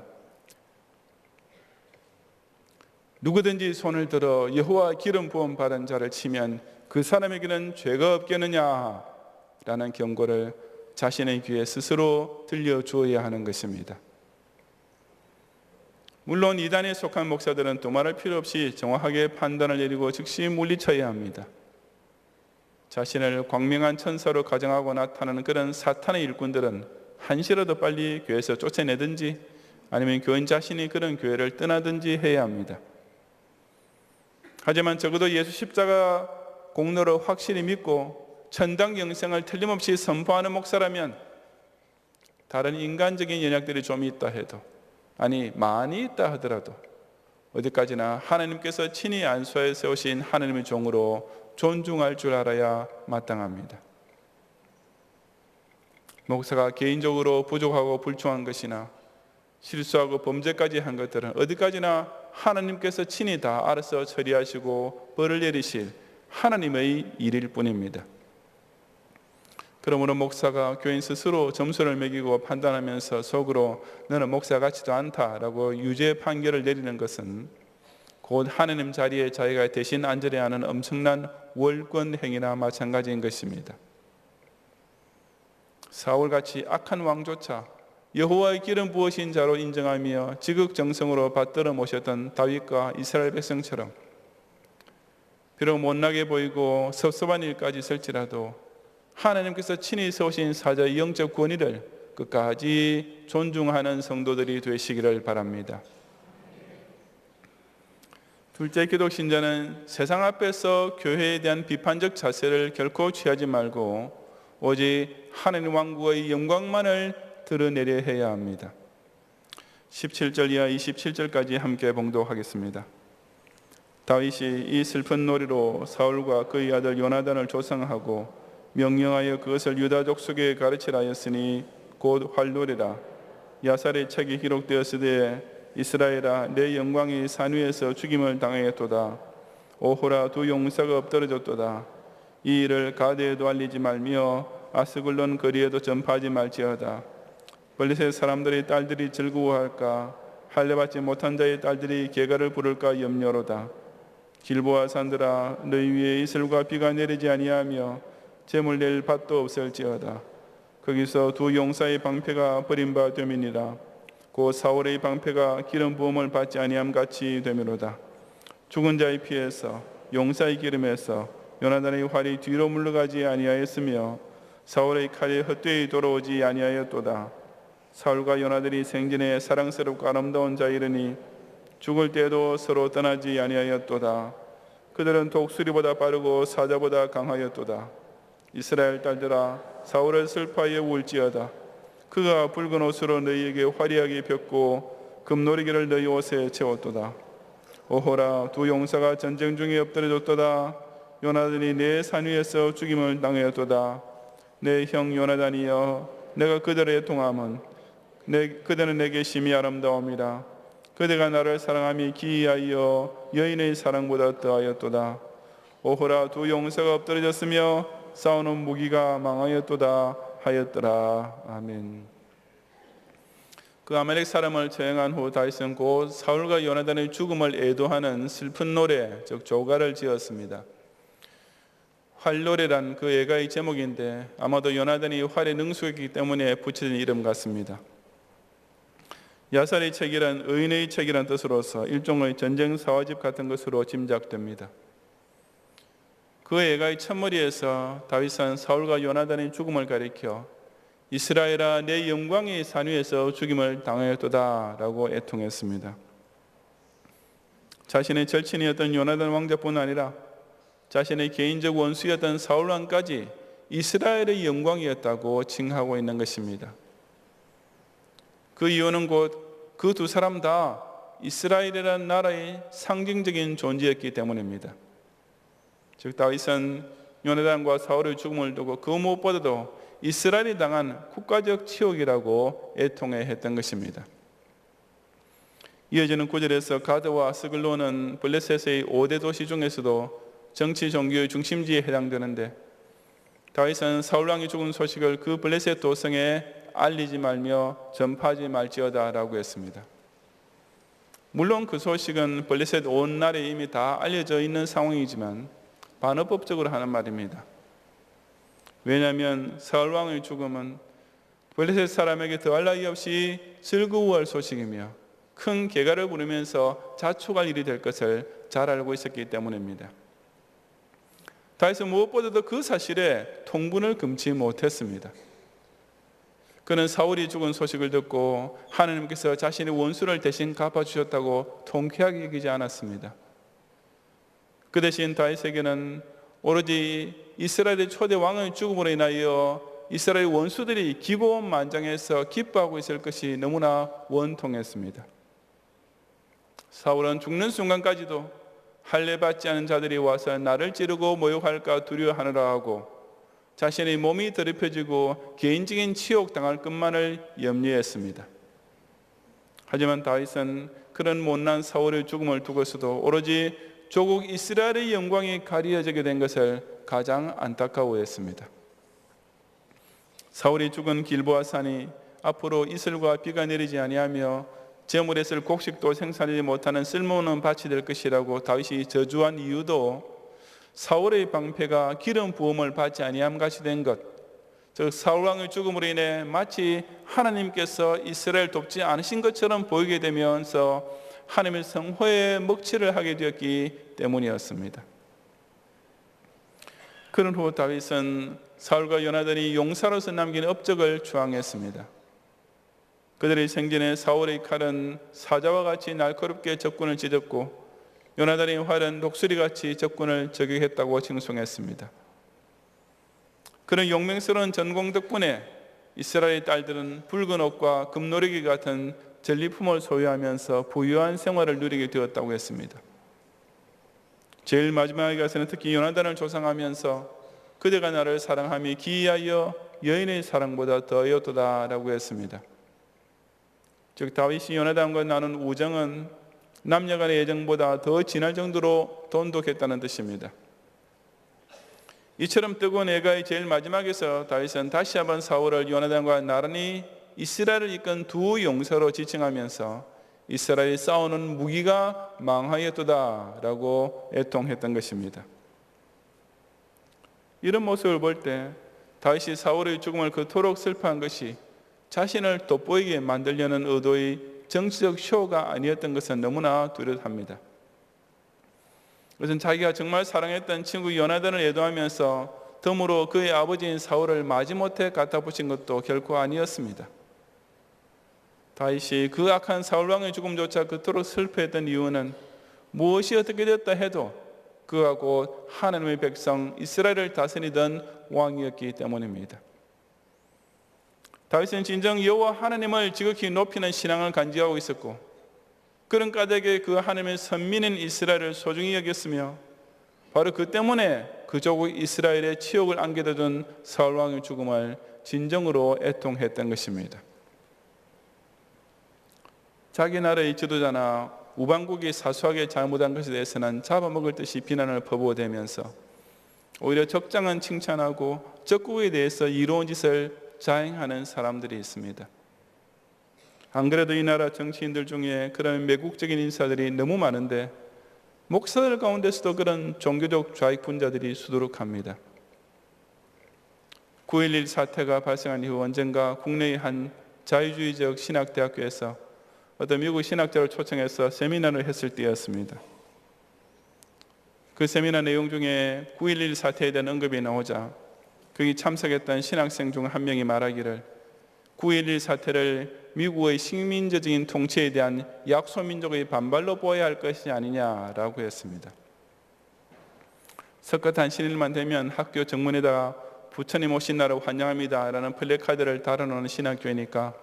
누구든지 손을 들어 여호와 기름 부음 받은 자를 치면 그 사람에게는 죄가 없겠느냐 라는 경고를 자신의 귀에 스스로 들려주어야 하는 것입니다. 물론 이단에 속한 목사들은 두말할 필요 없이 정확하게 판단을 내리고 즉시 물리쳐야 합니다. 자신을 광명한 천사로 가정하고 나타나는 그런 사탄의 일꾼들은 한시라도 빨리 교회에서 쫓아내든지 아니면 교인 자신이 그런 교회를 떠나든지 해야 합니다. 하지만 적어도 예수 십자가 공로를 확실히 믿고 천당 영생을 틀림없이 선포하는 목사라면 다른 인간적인 연약들이 좀 있다 해도, 아니 많이 있다 하더라도 어디까지나 하나님께서 친히 안수하여 세우신 하나님의 종으로 존중할 줄 알아야 마땅합니다. 목사가 개인적으로 부족하고 불충한 것이나 실수하고 범죄까지 한 것들은 어디까지나 하나님께서 친히 다 알아서 처리하시고 벌을 내리실 하나님의 일일 뿐입니다. 그러므로 목사가 교인 스스로 점수를 매기고 판단하면서 속으로 너는 목사 같지도 않다라고 유죄 판결을 내리는 것은 곧 하나님 자리에 자기가 대신 앉으려 하는 엄청난 월권 행위나 마찬가지인 것입니다. 사울같이 악한 왕조차 여호와의 기름 부으신 자로 인정하며 지극정성으로 받들어 모셨던 다윗과 이스라엘 백성처럼 비록 못나게 보이고 섭섭한 일까지 있을지라도 하나님께서 친히 세우신 사자의 영적 권위를 끝까지 존중하는 성도들이 되시기를 바랍니다. 둘째, 기독 신자는 세상 앞에서 교회에 대한 비판적 자세를 결코 취하지 말고 오직 하나님 왕국의 영광만을 드러내려 해야 합니다. 17절 이하 27절까지 함께 봉독하겠습니다. 다윗이 이 슬픈 놀이로 사울과 그의 아들 요나단을 조성하고 명령하여 그것을 유다 족속에 가르치라 하였으니 곧 활놀이라. 야살의 책이 기록되었으되 이스라엘아 내 영광이 산 위에서 죽임을 당하였도다. 오호라 두 용사가 엎드러졌도다. 이 일을 가드에도 알리지 말며 아스글론 거리에도 전파하지 말지어다. 블레셋 사람들의 딸들이 즐거워할까? 할례받지 못한 자의 딸들이 계가를 부를까 염려로다. 길보아 산들아 너희 위에 이슬과 비가 내리지 아니하며 재물 낼 밭도 없을지어다. 거기서 두 용사의 방패가 버림바 됨이니라. 곧 사울의 방패가 기름 부음을 받지 아니함 같이 되미로다. 죽은 자의 피에서 용사의 기름에서 요나단의 활이 뒤로 물러가지 아니하였으며 사울의 칼이 헛되이 돌아오지 아니하였도다. 사울과 요나단이 생전에 사랑스럽고 아름다운 자이르니 죽을 때도 서로 떠나지 아니하였도다. 그들은 독수리보다 빠르고 사자보다 강하였도다. 이스라엘 딸들아 사울을 슬퍼하여 울지어다. 그가 붉은 옷으로 너희에게 화려하게 폈고 금노리기를 너희 옷에 채웠도다. 오호라 두 용사가 전쟁 중에 엎드려졌도다. 요나단이 내 산 위에서 죽임을 당하였도다. 내 형 요나단이여 내가 그들의 동함은 그들은 내게 심히 아름다움이라. 그대가 나를 사랑함이 기이하여 여인의 사랑보다 더하였도다. 오호라 두 용사가 엎드려졌으며 싸우는 무기가 망하였도다 하였더라. 아멘. 그 아말렉 사람을 처형한 후 다윗은 곧 사울과 요나단의 죽음을 애도하는 슬픈 노래, 즉 조가를 지었습니다. 활노래란 그 애가의 제목인데 아마도 요나단이 활에 능숙했기 때문에 붙여진 이름 같습니다. 야살의 책이란 의인의 책이란 뜻으로서 일종의 전쟁 사화집 같은 것으로 짐작됩니다. 그 애가의 첫머리에서 다윗은 사울과 요나단의 죽음을 가리켜 이스라엘아 내 영광의 산 위에서 죽임을 당하였도다 라고 애통했습니다. 자신의 절친이었던 요나단 왕자뿐 아니라 자신의 개인적 원수였던 사울 왕까지 이스라엘의 영광이었다고 칭하고 있는 것입니다. 그 이유는 곧 그 두 사람 다 이스라엘이라는 나라의 상징적인 존재였기 때문입니다. 즉 다윗은 요나단과 사울의 죽음을 두고 그 무엇보다도 이스라엘이 당한 국가적 치욕이라고 애통해 했던 것입니다. 이어지는 9절에서 가드와 스글론은 블레셋의 5대 도시 중에서도 정치 종교의 중심지에 해당되는데 다윗은 사울왕이 죽은 소식을 그 블레셋 도성에 알리지 말며 전파하지 말지어다라고 했습니다. 물론 그 소식은 블레셋 온 나라에 이미 다 알려져 있는 상황이지만 반어법적으로 하는 말입니다. 왜냐하면 사울왕의 죽음은 블레셋 사람에게 더할 나위 없이 즐거워할 소식이며 큰 개가를 부르면서 자축할 일이 될 것을 잘 알고 있었기 때문입니다. 다윗은 무엇보다도 그 사실에 통분을 금치 못했습니다. 그는 사울이 죽은 소식을 듣고 하나님께서 자신의 원수를 대신 갚아주셨다고 통쾌하게 여기지 않았습니다. 그 대신 다윗에게는 오로지 이스라엘의 초대 왕의 죽음으로 인하여 이스라엘 원수들이 기고만장해서 기뻐하고 있을 것이 너무나 원통했습니다. 사울은 죽는 순간까지도 할례받지 않은 자들이 와서 나를 찌르고 모욕할까 두려워하느라 하고 자신의 몸이 더럽혀지고 개인적인 치욕당할 것만을 염려했습니다. 하지만 다윗은 그런 못난 사울의 죽음을 두고서도 오로지 조국 이스라엘의 영광이 가려지게 된 것을 가장 안타까워했습니다. 사울이 죽은 길보아 산이 앞으로 이슬과 비가 내리지 아니하며 제물에 쓸 곡식도 생산하지 못하는 쓸모없는 밭이 될 것이라고 다윗이 저주한 이유도 사울의 방패가 기름 부음을 받지 아니함 같이 된 것, 즉 사울 왕의 죽음으로 인해 마치 하나님께서 이스라엘 돕지 않으신 것처럼 보이게 되면서 하나님의 성호에 먹칠을 하게 되었기 때문이었습니다. 그런 후 다윗은 사울과 요나단이 용사로서 남긴 업적을 추앙했습니다. 그들의 생전에 사울의 칼은 사자와 같이 날카롭게 적군을 찢었고 요나단의 활은 독수리같이 적군을 저격했다고 칭송했습니다. 그런 용맹스러운 전공 덕분에 이스라엘 딸들은 붉은 옷과 금노래기 같은 전리품을 소유하면서 부유한 생활을 누리게 되었다고 했습니다. 제일 마지막에 가서는 특히 요나단을 조상하면서 그대가 나를 사랑함이 기이하여 여인의 사랑보다 더하였도다라고 했습니다. 즉 다윗이 요나단과 나눈 우정은 남녀 간의 애정보다 더 진할 정도로 돈독했다는 뜻입니다. 이처럼 뜨거운 애가의 제일 마지막에서 다윗은 다시 한번 사울을 요나단과 나란히 이스라엘을 이끈 두 용사로 지칭하면서 이스라엘이 싸우는 무기가 망하였도다라고 애통했던 것입니다. 이런 모습을 볼 때 다윗이 사울의 죽음을 그토록 슬퍼한 것이 자신을 돋보이게 만들려는 의도의 정치적 쇼가 아니었던 것은 너무나 뚜렷합니다. 그것은 자기가 정말 사랑했던 친구 요나단을 애도하면서 덤으로 그의 아버지인 사울을 마지못해 갖다 붙인 것도 결코 아니었습니다. 다윗이 그 악한 사울왕의 죽음조차 그토록 슬퍼했던 이유는 무엇이 어떻게 됐다 해도 그가 곧 하나님의 백성 이스라엘을 다스리던 왕이었기 때문입니다. 다윗은 진정 여호와 하나님을 지극히 높이는 신앙을 간직하고 있었고 그런 까닭에 그 하나님의 선민인 이스라엘을 소중히 여겼으며 바로 그 때문에 그 조국 이스라엘의 치욕을 안겨다 준 사울왕의 죽음을 진정으로 애통했던 것입니다. 자기 나라의 지도자나 우방국이 사소하게 잘못한 것에 대해서는 잡아먹을 듯이 비난을 퍼부어대면서 오히려 적장한 칭찬하고 적국에 대해서 이로운 짓을 자행하는 사람들이 있습니다. 안 그래도 이 나라 정치인들 중에 그런 매국적인 인사들이 너무 많은데 목사들 가운데서도 그런 종교적 좌익분자들이 수두룩합니다. 9.11 사태가 발생한 이후 언젠가 국내의 한 자유주의적 신학대학교에서 어떤 미국 신학자를 초청해서 세미나를 했을 때였습니다. 그 세미나 내용 중에 9.11 사태에 대한 언급이 나오자 거기 참석했던 신학생 중 한 명이 말하기를 9.11 사태를 미국의 식민지적인 통치에 대한 약소민족의 반발로 보아야 할 것이 아니냐라고 했습니다. 석가탄 신일만 되면 학교 정문에다가 부처님 오신 날을 환영합니다 라는 플래카드를 달아놓는 신학교이니까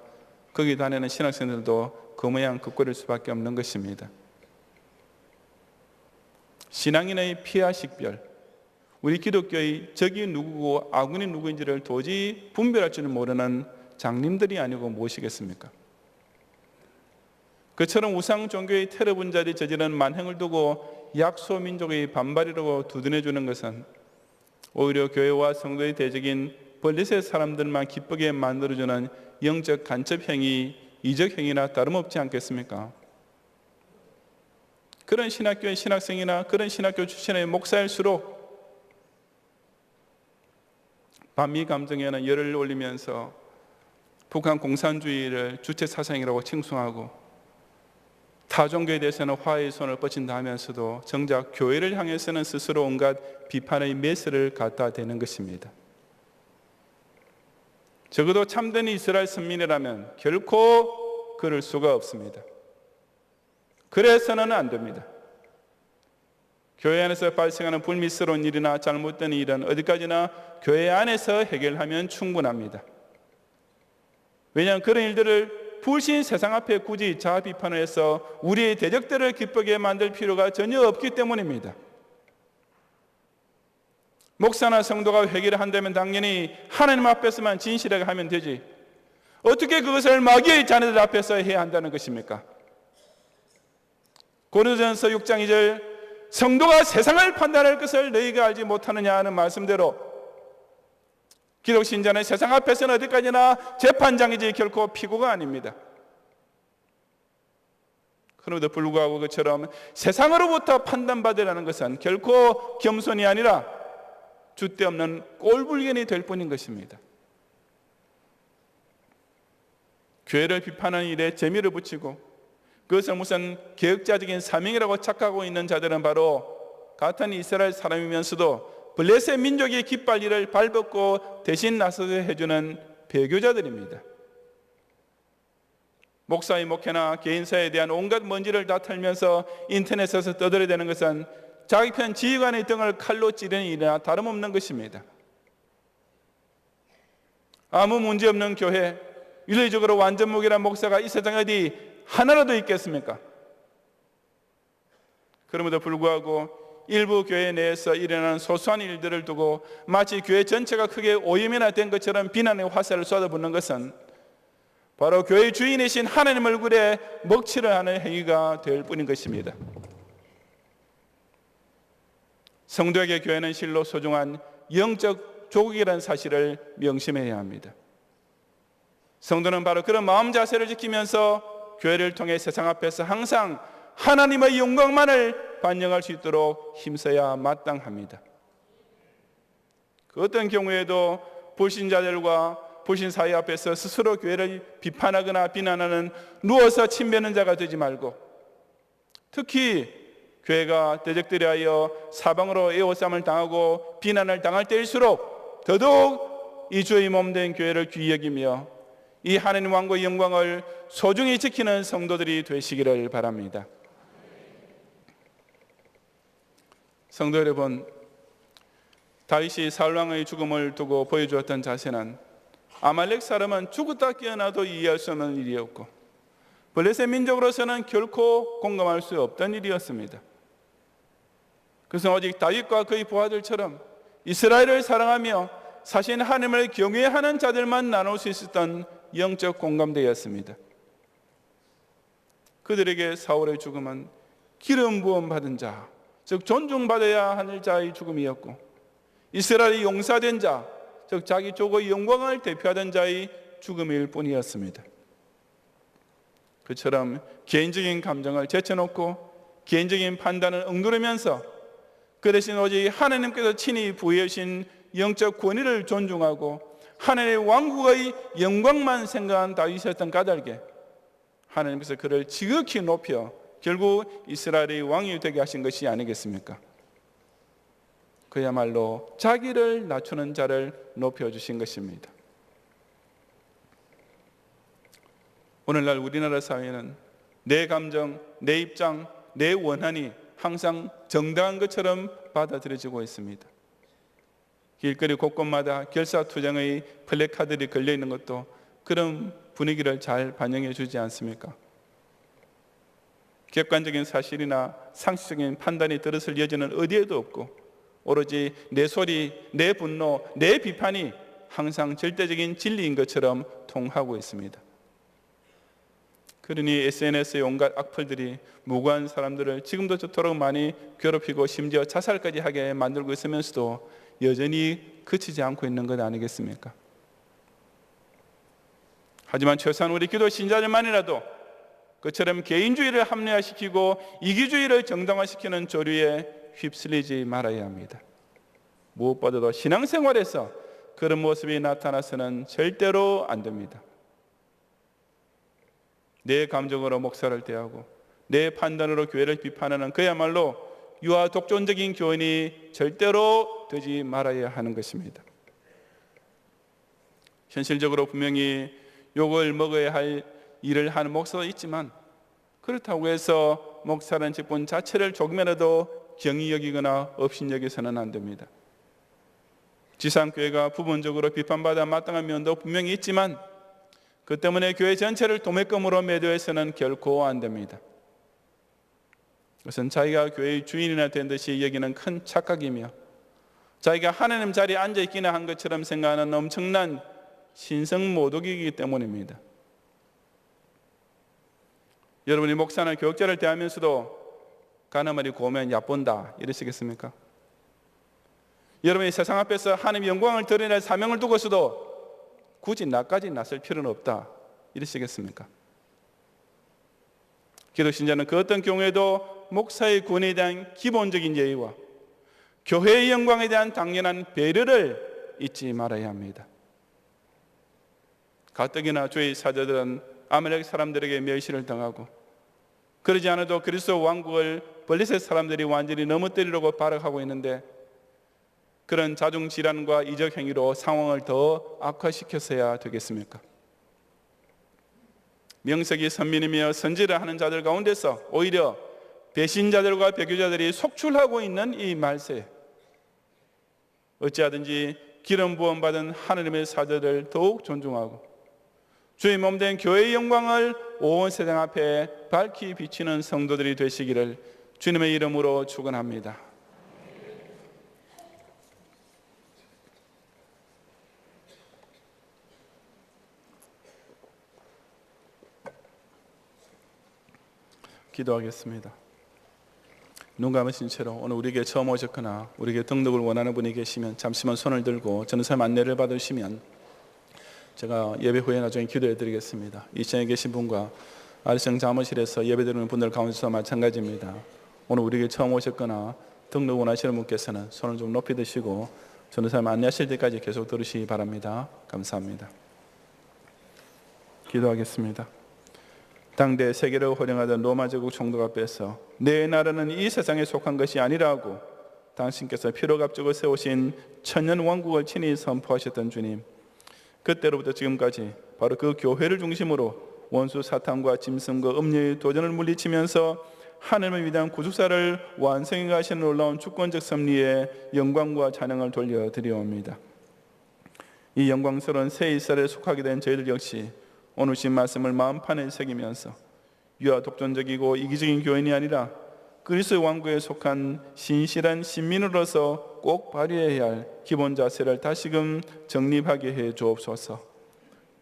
거기 다니는 신학생들도 그 모양 그 꼴일 수밖에 없는 것입니다. 신앙인의 피와 식별, 우리 기독교의 적이 누구고 아군이 누구인지를 도저히 분별할 줄 모르는 장님들이 아니고 무엇이겠습니까? 그처럼 우상 종교의 테러 분자들이 저지른 만행을 두고 약소민족의 반발이라고 두둔해주는 것은 오히려 교회와 성도의 대적인 블레셋 사람들만 기쁘게 만들어주는 영적 간첩 행위, 이적 행위나 다름없지 않겠습니까? 그런 신학교의 신학생이나 그런 신학교 출신의 목사일수록 반미 감정에는 열을 올리면서 북한 공산주의를 주체 사상이라고 칭송하고 타종교에 대해서는 화해의 손을 뻗친다 하면서도 정작 교회를 향해서는 스스로 온갖 비판의 메스를 갖다 대는 것입니다. 적어도 참된 이스라엘 선민이라면 결코 그럴 수가 없습니다. 그래서는 안 됩니다. 교회 안에서 발생하는 불미스러운 일이나 잘못된 일은 어디까지나 교회 안에서 해결하면 충분합니다. 왜냐하면 그런 일들을 불신 세상 앞에 굳이 자아 비판을 해서 우리의 대적들을 기쁘게 만들 필요가 전혀 없기 때문입니다. 목사나 성도가 회개를 한다면 당연히 하나님 앞에서만 진실하게 하면 되지 어떻게 그것을 마귀의 자녀들 앞에서 해야 한다는 것입니까? 고린도전서 6장 2절 성도가 세상을 판단할 것을 너희가 알지 못하느냐 하는 말씀대로 기독신자는 세상 앞에서는 어디까지나 재판장이지 결코 피고가 아닙니다. 그럼에도 불구하고 그처럼 세상으로부터 판단받으라는 것은 결코 겸손이 아니라 줏대 없는 꼴불견이 될 뿐인 것입니다. 교회를 비판하는 일에 재미를 붙이고 그것을 무슨 개혁자적인 사명이라고 착각하고 있는 자들은 바로 같은 이스라엘 사람이면서도 블레셋 민족의 깃발일을 발벗고 대신 나서서 해주는 배교자들입니다. 목사의 목회나 개인사에 대한 온갖 먼지를 다 털면서 인터넷에서 떠들어대는 것은 자기 편 지휘관의 등을 칼로 찌르는 일이나 다름없는 것입니다. 아무 문제없는 교회, 윤리적으로 완전무결한 목사가 이 세상에 어디 하나라도 있겠습니까? 그럼에도 불구하고 일부 교회 내에서 일어나는 소소한 일들을 두고 마치 교회 전체가 크게 오염이나 된 것처럼 비난의 화살을 쏟아붓는 것은 바로 교회 주인이신 하나님 얼굴에 먹칠을 하는 행위가 될 뿐인 것입니다. 성도에게 교회는 실로 소중한 영적 조국이라는 사실을 명심해야 합니다. 성도는 바로 그런 마음 자세를 지키면서 교회를 통해 세상 앞에서 항상 하나님의 영광만을 반영할 수 있도록 힘써야 마땅합니다. 그 어떤 경우에도 불신자들과 불신 사회 앞에서 스스로 교회를 비판하거나 비난하는 누워서 침뱉는 자가 되지 말고 특히 교회가 대적들에 하여 사방으로 애호쌈을 당하고 비난을 당할 때일수록 더더욱 이 주의 몸된 교회를 귀히 여기며 이 하나님 왕국의 영광을 소중히 지키는 성도들이 되시기를 바랍니다. 성도 여러분, 다윗이 사울 왕의 죽음을 두고 보여주었던 자세는 아말렉 사람은 죽었다 깨어나도 이해할 수 없는 일이었고 블레셋 민족으로서는 결코 공감할 수 없던 일이었습니다. 그래서 오직 다윗과 그의 부하들처럼 이스라엘을 사랑하며 사실 하나님을 경외하는 자들만 나눌 수 있었던 영적 공감대였습니다. 그들에게 사울의 죽음은 기름 부음 받은 자, 즉 존중받아야 할 자의 죽음이었고 이스라엘이 용사된 자, 즉 자기 족의 영광을 대표하던 자의 죽음일 뿐이었습니다. 그처럼 개인적인 감정을 제쳐놓고 개인적인 판단을 억누르면서 그 대신 오직 하나님께서 친히 부여해 주신 영적 권위를 존중하고 하나님의 왕국의 영광만 생각한 다윗이었던 까닭에 하나님께서 그를 지극히 높여 결국 이스라엘의 왕이 되게 하신 것이 아니겠습니까? 그야말로 자기를 낮추는 자를 높여주신 것입니다. 오늘날 우리나라 사회는 내 감정, 내 입장, 내 원한이 항상 정당한 것처럼 받아들여지고 있습니다. 길거리 곳곳마다 결사투쟁의 플래카드들이 걸려있는 것도 그런 분위기를 잘 반영해 주지 않습니까? 객관적인 사실이나 상식적인 판단이 들어설 여지는 어디에도 없고 오로지 내 소리, 내 분노, 내 비판이 항상 절대적인 진리인 것처럼 통하고 있습니다. 그러니 SNS의 온갖 악플들이 무고한 사람들을 지금도 저토록 많이 괴롭히고 심지어 자살까지 하게 만들고 있으면서도 여전히 그치지 않고 있는 것 아니겠습니까? 하지만 최소한 우리 기도 신자들만이라도 그처럼 개인주의를 합리화시키고 이기주의를 정당화시키는 조류에 휩쓸리지 말아야 합니다. 무엇보다도 신앙생활에서 그런 모습이 나타나서는 절대로 안 됩니다. 내 감정으로 목사를 대하고 내 판단으로 교회를 비판하는 그야말로 유아 독존적인 교인이 절대로 되지 말아야 하는 것입니다. 현실적으로 분명히 욕을 먹어야 할 일을 하는 목사도 있지만 그렇다고 해서 목사라는 직분 자체를 조금이라도 경히 여기거나 업신여기서는 안 됩니다. 지상교회가 부분적으로 비판받아 마땅한 면도 분명히 있지만 그 때문에 교회 전체를 도매금으로 매도해서는 결코 안 됩니다. 그것은 자기가 교회의 주인이나 된 듯이 여기는 큰 착각이며 자기가 하나님 자리에 앉아있기나 한 것처럼 생각하는 엄청난 신성모독이기 때문입니다. 여러분이 목사나 교육자를 대하면서도 가나마리 고우면 얕본다 이러시겠습니까? 여러분이 세상 앞에서 하나님의 영광을 드러낼 사명을 두고서도 굳이 나까지 나설 필요는 없다 이러시겠습니까? 기독신자는 그 어떤 경우에도 목사의 권위에 대한 기본적인 예의와 교회의 영광에 대한 당연한 배려를 잊지 말아야 합니다. 가뜩이나 주의 사자들은 아말렉 사람들에게 멸시를 당하고 그러지 않아도 그리스도 왕국을 블레셋 사람들이 완전히 넘어뜨리려고 발악하고 있는데 그런 자중질환과 이적 행위로 상황을 더 악화시켜서야 되겠습니까? 명색이 선민이며 선지를 하는 자들 가운데서 오히려 배신자들과 배교자들이 속출하고 있는 이 말세, 어찌하든지 기름 부음 받은 하느님의 사자들을 더욱 존중하고 주의 몸된 교회의 영광을 온 세상 앞에 밝히 비치는 성도들이 되시기를 주님의 이름으로 축원합니다. 기도하겠습니다. 눈 감으신 채로 오늘 우리에게 처음 오셨거나 우리에게 등록을 원하는 분이 계시면 잠시만 손을 들고 전도사님 안내를 받으시면 제가 예배 후에 나중에 기도해 드리겠습니다. 이 시간에 계신 분과 아리성 자무실에서 예배 드리는 분들 가운데서 마찬가지입니다. 오늘 우리에게 처음 오셨거나 등록 원하시는 분께서는 손을 좀 높이 드시고 전도사님 안내하실 때까지 계속 들으시기 바랍니다. 감사합니다. 기도하겠습니다. 당대 세계를 호령하던 로마 제국 총독 앞에서 내 나라는 이 세상에 속한 것이 아니라고 당신께서 피로 값주고 세우신 천년 왕국을 친히 선포하셨던 주님, 그때로부터 지금까지 바로 그 교회를 중심으로 원수 사탄과 짐승과 음녀의 도전을 물리치면서 하나님의 위대한 구속사를 완성해 가시는 놀라운 주권적 섭리에 영광과 찬양을 돌려드리옵니다. 이 영광스러운 새 이스라엘에 속하게 된 저희들 역시 오늘 주신 말씀을 마음판에 새기면서 유아 독존적이고 이기적인 교인이 아니라 그리스도의 왕국에 속한 신실한 신민으로서 꼭 발휘해야 할 기본 자세를 다시금 정립하게 해 주옵소서.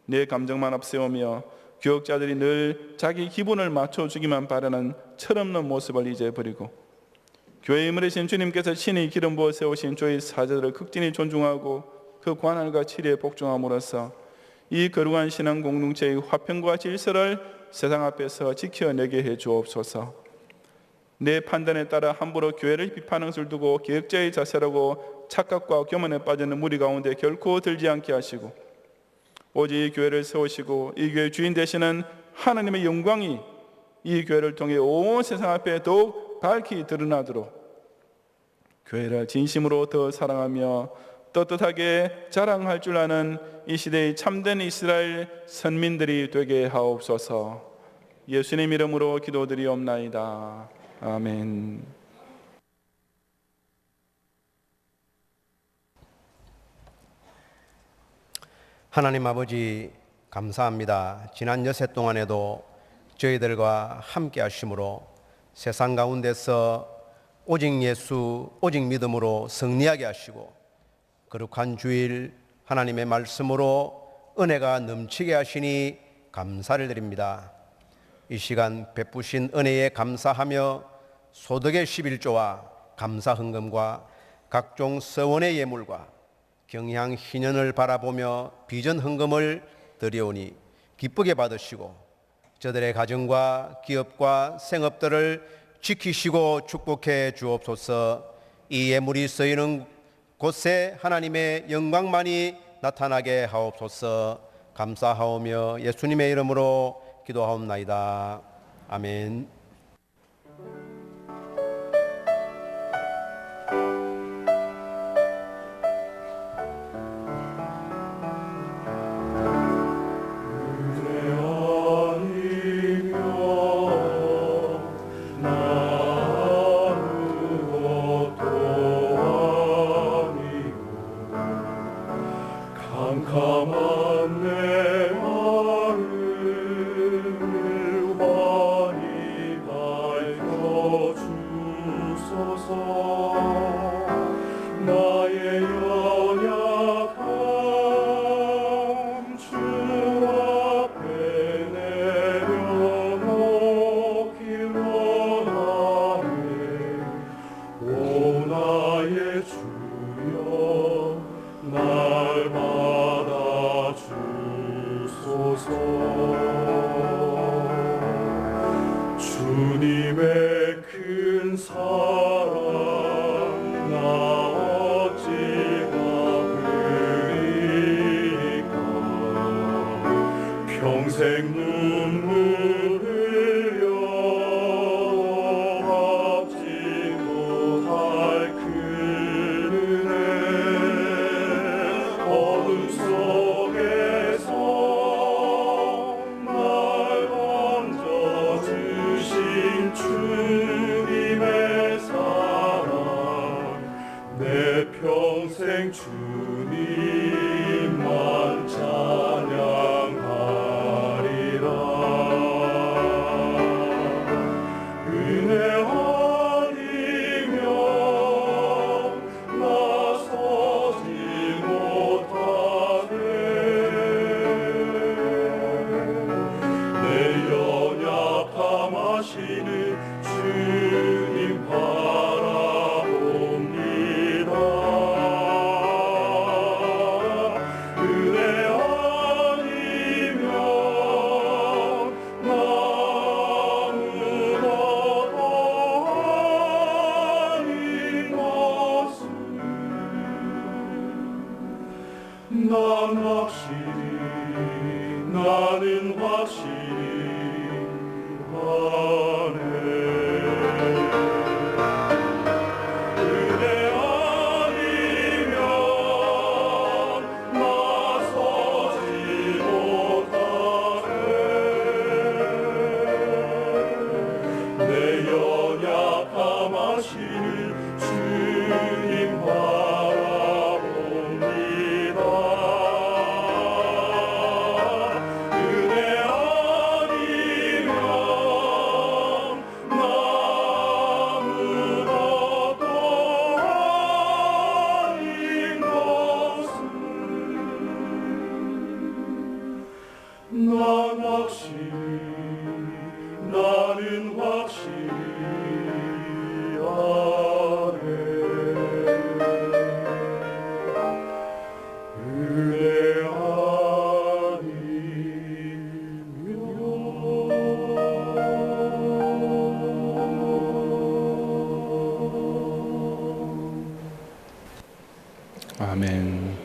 내 감정만 앞세우며 교육자들이 늘 자기 기분을 맞춰주기만 바라는 철없는 모습을 잊어버리고 교회의 임으신 주님께서 친히 기름 부어 세우신 주의 사자들을 극진히 존중하고 그 관할과 치리에 복종함으로써 이 거룩한 신앙 공동체의 화평과 질서를 세상 앞에서 지켜내게 해 주옵소서. 내 판단에 따라 함부로 교회를 비판하는 것을 두고 개혁자의 자세라고 착각과 교만에 빠지는 무리 가운데 결코 들지 않게 하시고 오직 이 교회를 세우시고 이 교회의 주인 되시는 하나님의 영광이 이 교회를 통해 온 세상 앞에 더욱 밝히 드러나도록 교회를 진심으로 더 사랑하며 떳떳하게 자랑할 줄 아는 이 시대의 참된 이스라엘 선민들이 되게 하옵소서. 예수님 이름으로 기도드리옵나이다. 아멘. 하나님 아버지 감사합니다. 지난 여세 동안에도 저희들과 함께 하심으로 세상 가운데서 오직 예수, 오직 믿음으로 승리하게 하시고 거룩한 주일 하나님의 말씀으로 은혜가 넘치게 하시니 감사를 드립니다. 이 시간 베푸신 은혜에 감사하며 소득의 11조와 감사 헌금과 각종 서원의 예물과 경향 희년을 바라보며 비전 헌금을 드려오니 기쁘게 받으시고 저들의 가정과 기업과 생업들을 지키시고 축복해 주옵소서. 이 예물이 쓰이는 곳에 하나님의 영광만이 나타나게 하옵소서. 감사하오며 예수님의 이름으로 기도하옵나이다. 아멘. 주님의 큰 사랑 나 어찌 갚으리까. 평생 눈물 흘려 갚지 못할 그 은혜 어둠 속에서 주님의 사랑 내 평생 주님만 찬양하리라. 은혜 아니면 나서지 못하네. 내 연약함 하시는 주님 바라봅니다. 은혜 아니면 아무것도 아닌 것을 난 확실히 나는 확실히 아네. 은혜 아니면 나서지 못하네. 내 연약함 하시는 주님 바라봅니다. 은혜 아니면 아무것도 아닌 것을 난 확실히 나는 확실히 아네. 은혜 아멘.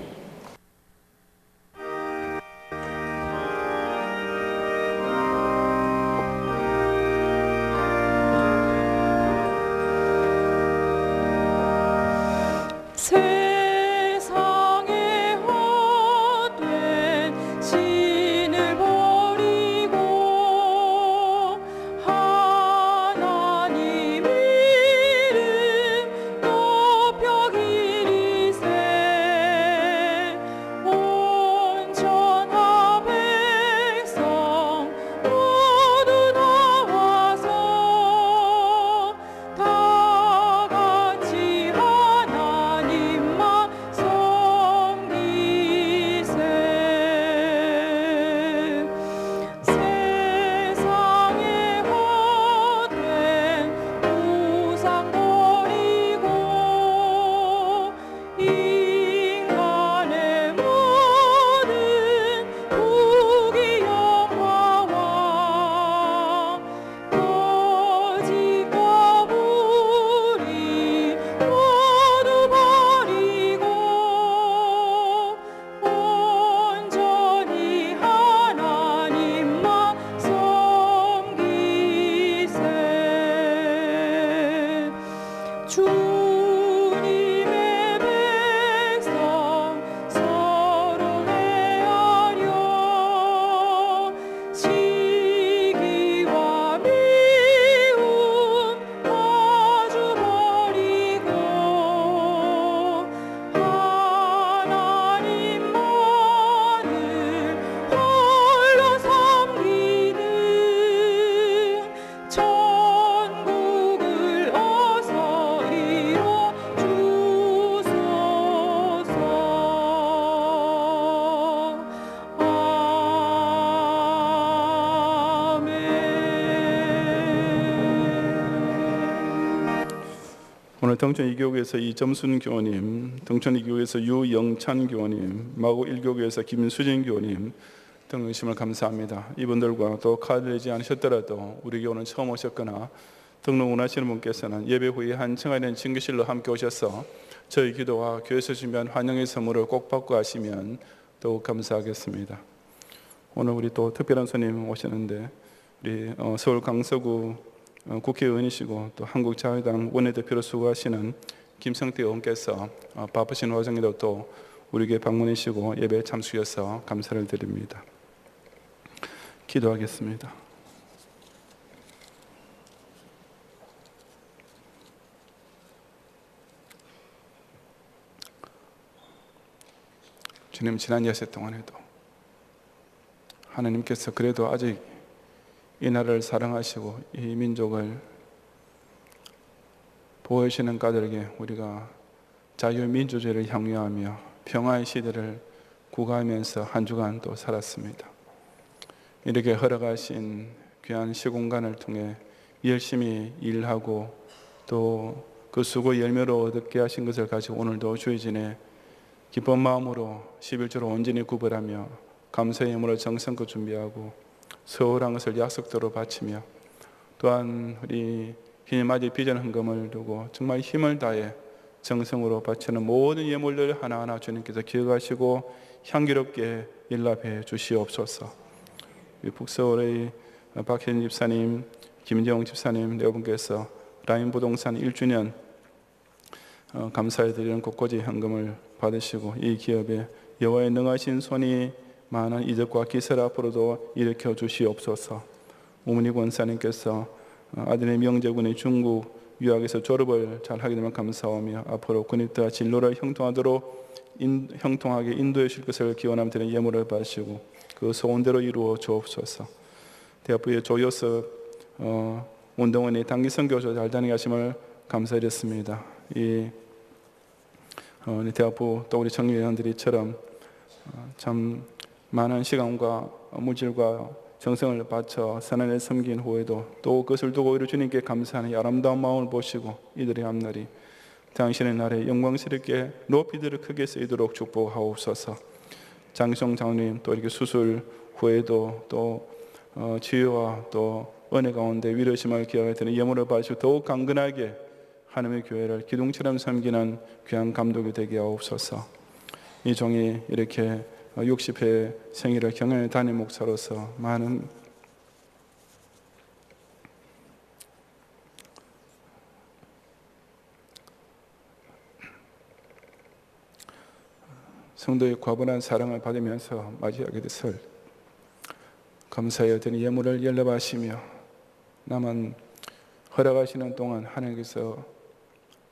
오늘 등촌 2교구에서 이점순 교우님, 등촌 2교구에서 유영찬 교우님, 마고 1교구에서 김수진 교우님 등록하심을 감사합니다. 이분들과 또 카드 내지 않으셨더라도 우리 교우는 처음 오셨거나 등록 원하시는 분께서는 예배 후에 한층 있는 증거실로 함께 오셔서 저희 기도와 교회에서 준비한 환영의 선물을 꼭 받고 가시면 더욱 감사하겠습니다. 오늘 우리 또 특별한 손님 오셨는데 우리 서울 강서구 국회의원이시고 또 한국자유당 원내대표로 수고하시는 김성태 의원께서 바쁘신 와중에도 또 우리에게 방문하시고 예배에 참석해서 감사를 드립니다. 기도하겠습니다. 주님, 지난 여세 동안에도 하나님께서 그래도 아직 이 나라를 사랑하시고 이 민족을 보호하시는 까닭에 우리가 자유민주주의를 향유하며 평화의 시대를 구가하면서 한 주간 또 살았습니다. 이렇게 허락하신 귀한 시공간을 통해 열심히 일하고 또 그 수고 열매로 얻게 하신 것을 가지고 오늘도 주의진에 기쁜 마음으로 11조로 온전히 구별하며 감사의 예물을 정성껏 준비하고 서울한 것을 약속대로 바치며 또한 우리 희님아지 비전 헌금을 두고 정말 힘을 다해 정성으로 바치는 모든 예물들 하나하나 주님께서 기억하시고 향기롭게 일납해 주시옵소서. 북서울의 박혜진 집사님, 김정웅 집사님 네 분께서 라인 부동산 1주년 감사해 드리는 곳곳이 현금을 받으시고 이 기업에 여호와의 능하신 손이 많은 이적과 기사를 앞으로도 일으켜 주시옵소서. 우문희 권사님께서 아들의 명재군이 중국 유학에서 졸업을 잘 하게 되면 감사하며 앞으로 군입대와 진로를 형통하게 인도해 주실 것을 기원하며 드리는 예물을 받으시고 그 소원대로 이루어 주옵소서. 대학부의 조효섭 운동원의 단기 선교조 잘 다니게 하심을 감사드렸습니다. 이 대학부 또 우리 청년위원들이처럼 참 많은 시간과 물질과 정성을 바쳐 선한에 섬긴 후에도 또 그것을 두고 오히려 주님께 감사하는 이 아름다운 마음을 보시고 이들의 앞날이 당신의 날에 영광스럽게 높이들을 크게 쓰이도록 축복하옵소서. 장성 장로님 또 이렇게 수술 후에도 또 치유와 또 은혜 가운데 위로심을 기억해 드리는 예물을 받으시고 더욱 강건하게 하나님의 교회를 기둥처럼 섬기는 귀한 감독이 되게 하옵소서. 이 종이 이렇게 60회 생일을 경연의 담임 목사로서 많은 성도의 과분한 사랑을 받으면서 맞이하게 됐을 감사의 어떤 예물을 연락하시며 남은 허락하시는 동안 하나님께서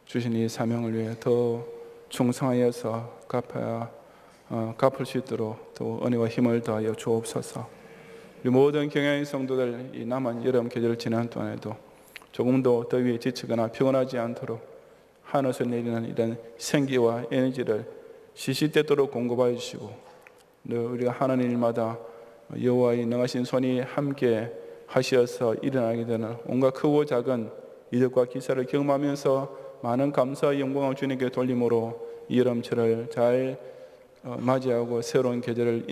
주신 이 사명을 위해 더 충성하여서 갚을 수 있도록 또 은혜와 힘을 더하여 주옵소서. 우리 모든 경향의 성도들 이 남은 여름 계절을 지난 동안에도 조금도 더위에 지치거나 피곤하지 않도록 하늘에서 내리는 이런 생기와 에너지를 시시때때로 공급하여 주시고 우리가 하는 일마다 여호와의 능하신 손이 함께 하시어서 일어나게 되는 온갖 크고 작은 이득과 기사를 경험하면서 많은 감사와 영광을 주님께 돌림으로 이 여름철을 잘 맞이하고 새로운 계절을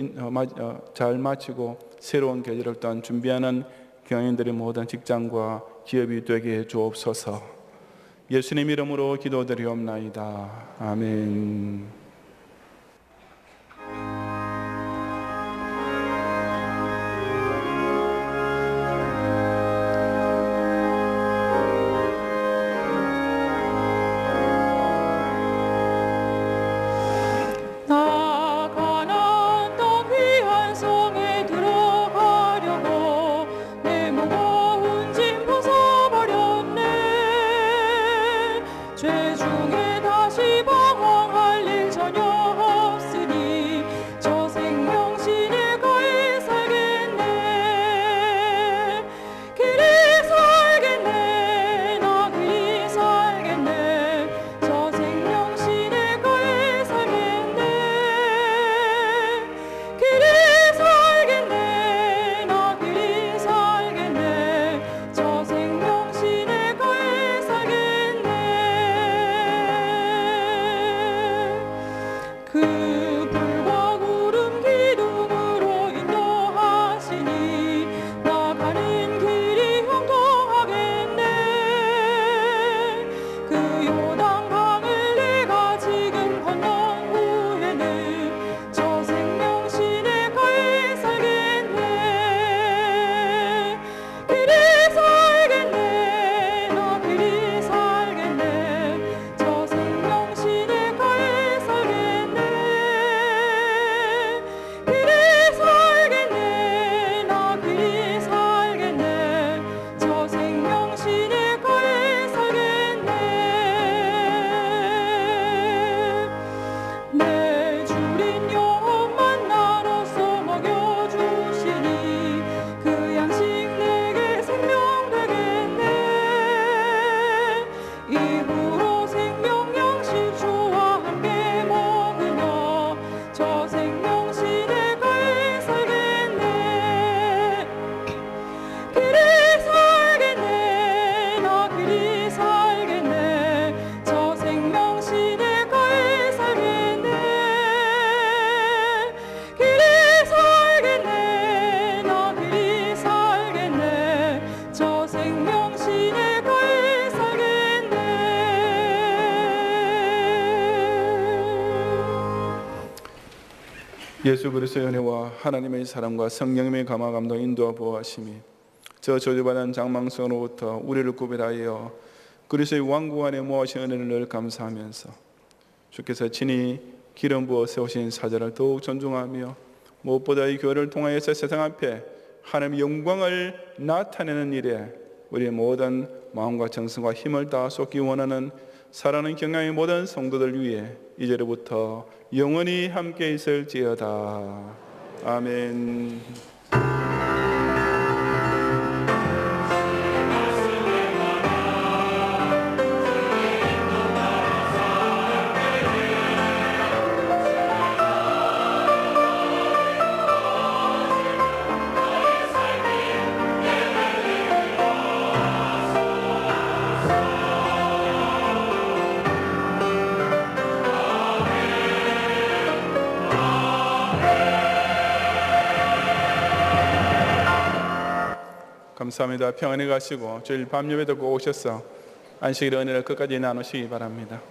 잘 마치고 새로운 계절을 또한 준비하는 경영인들의 모든 직장과 기업이 되게 해 주옵소서. 예수님 이름으로 기도드리옵나이다. 아멘. 죄 중에 다시 방황할 일 예수 그리스도의 은혜와 하나님의 사랑과 성령님의 감화 감동 인도와 보호하심이 저 저주받은 장망성으로부터 우리를 구별하여 그리스도의 왕국 안에 모아신 은혜를 늘 감사하면서 주께서 친히 기름 부어 세우신 사자를 더욱 존중하며 무엇보다 이 교회를 통하여서 세상 앞에 하나님의 영광을 나타내는 일에 우리의 모든 마음과 정성과 힘을 다 쏟기 원하는 사랑하는 경향의 모든 성도들 위해 이제로부터 영원히 함께 있을지어다. 아멘. 감사합니다. 평안히 가시고 주일 밤 예배도 꼭 오셔서 안식일의 은혜를 끝까지 나누시기 바랍니다.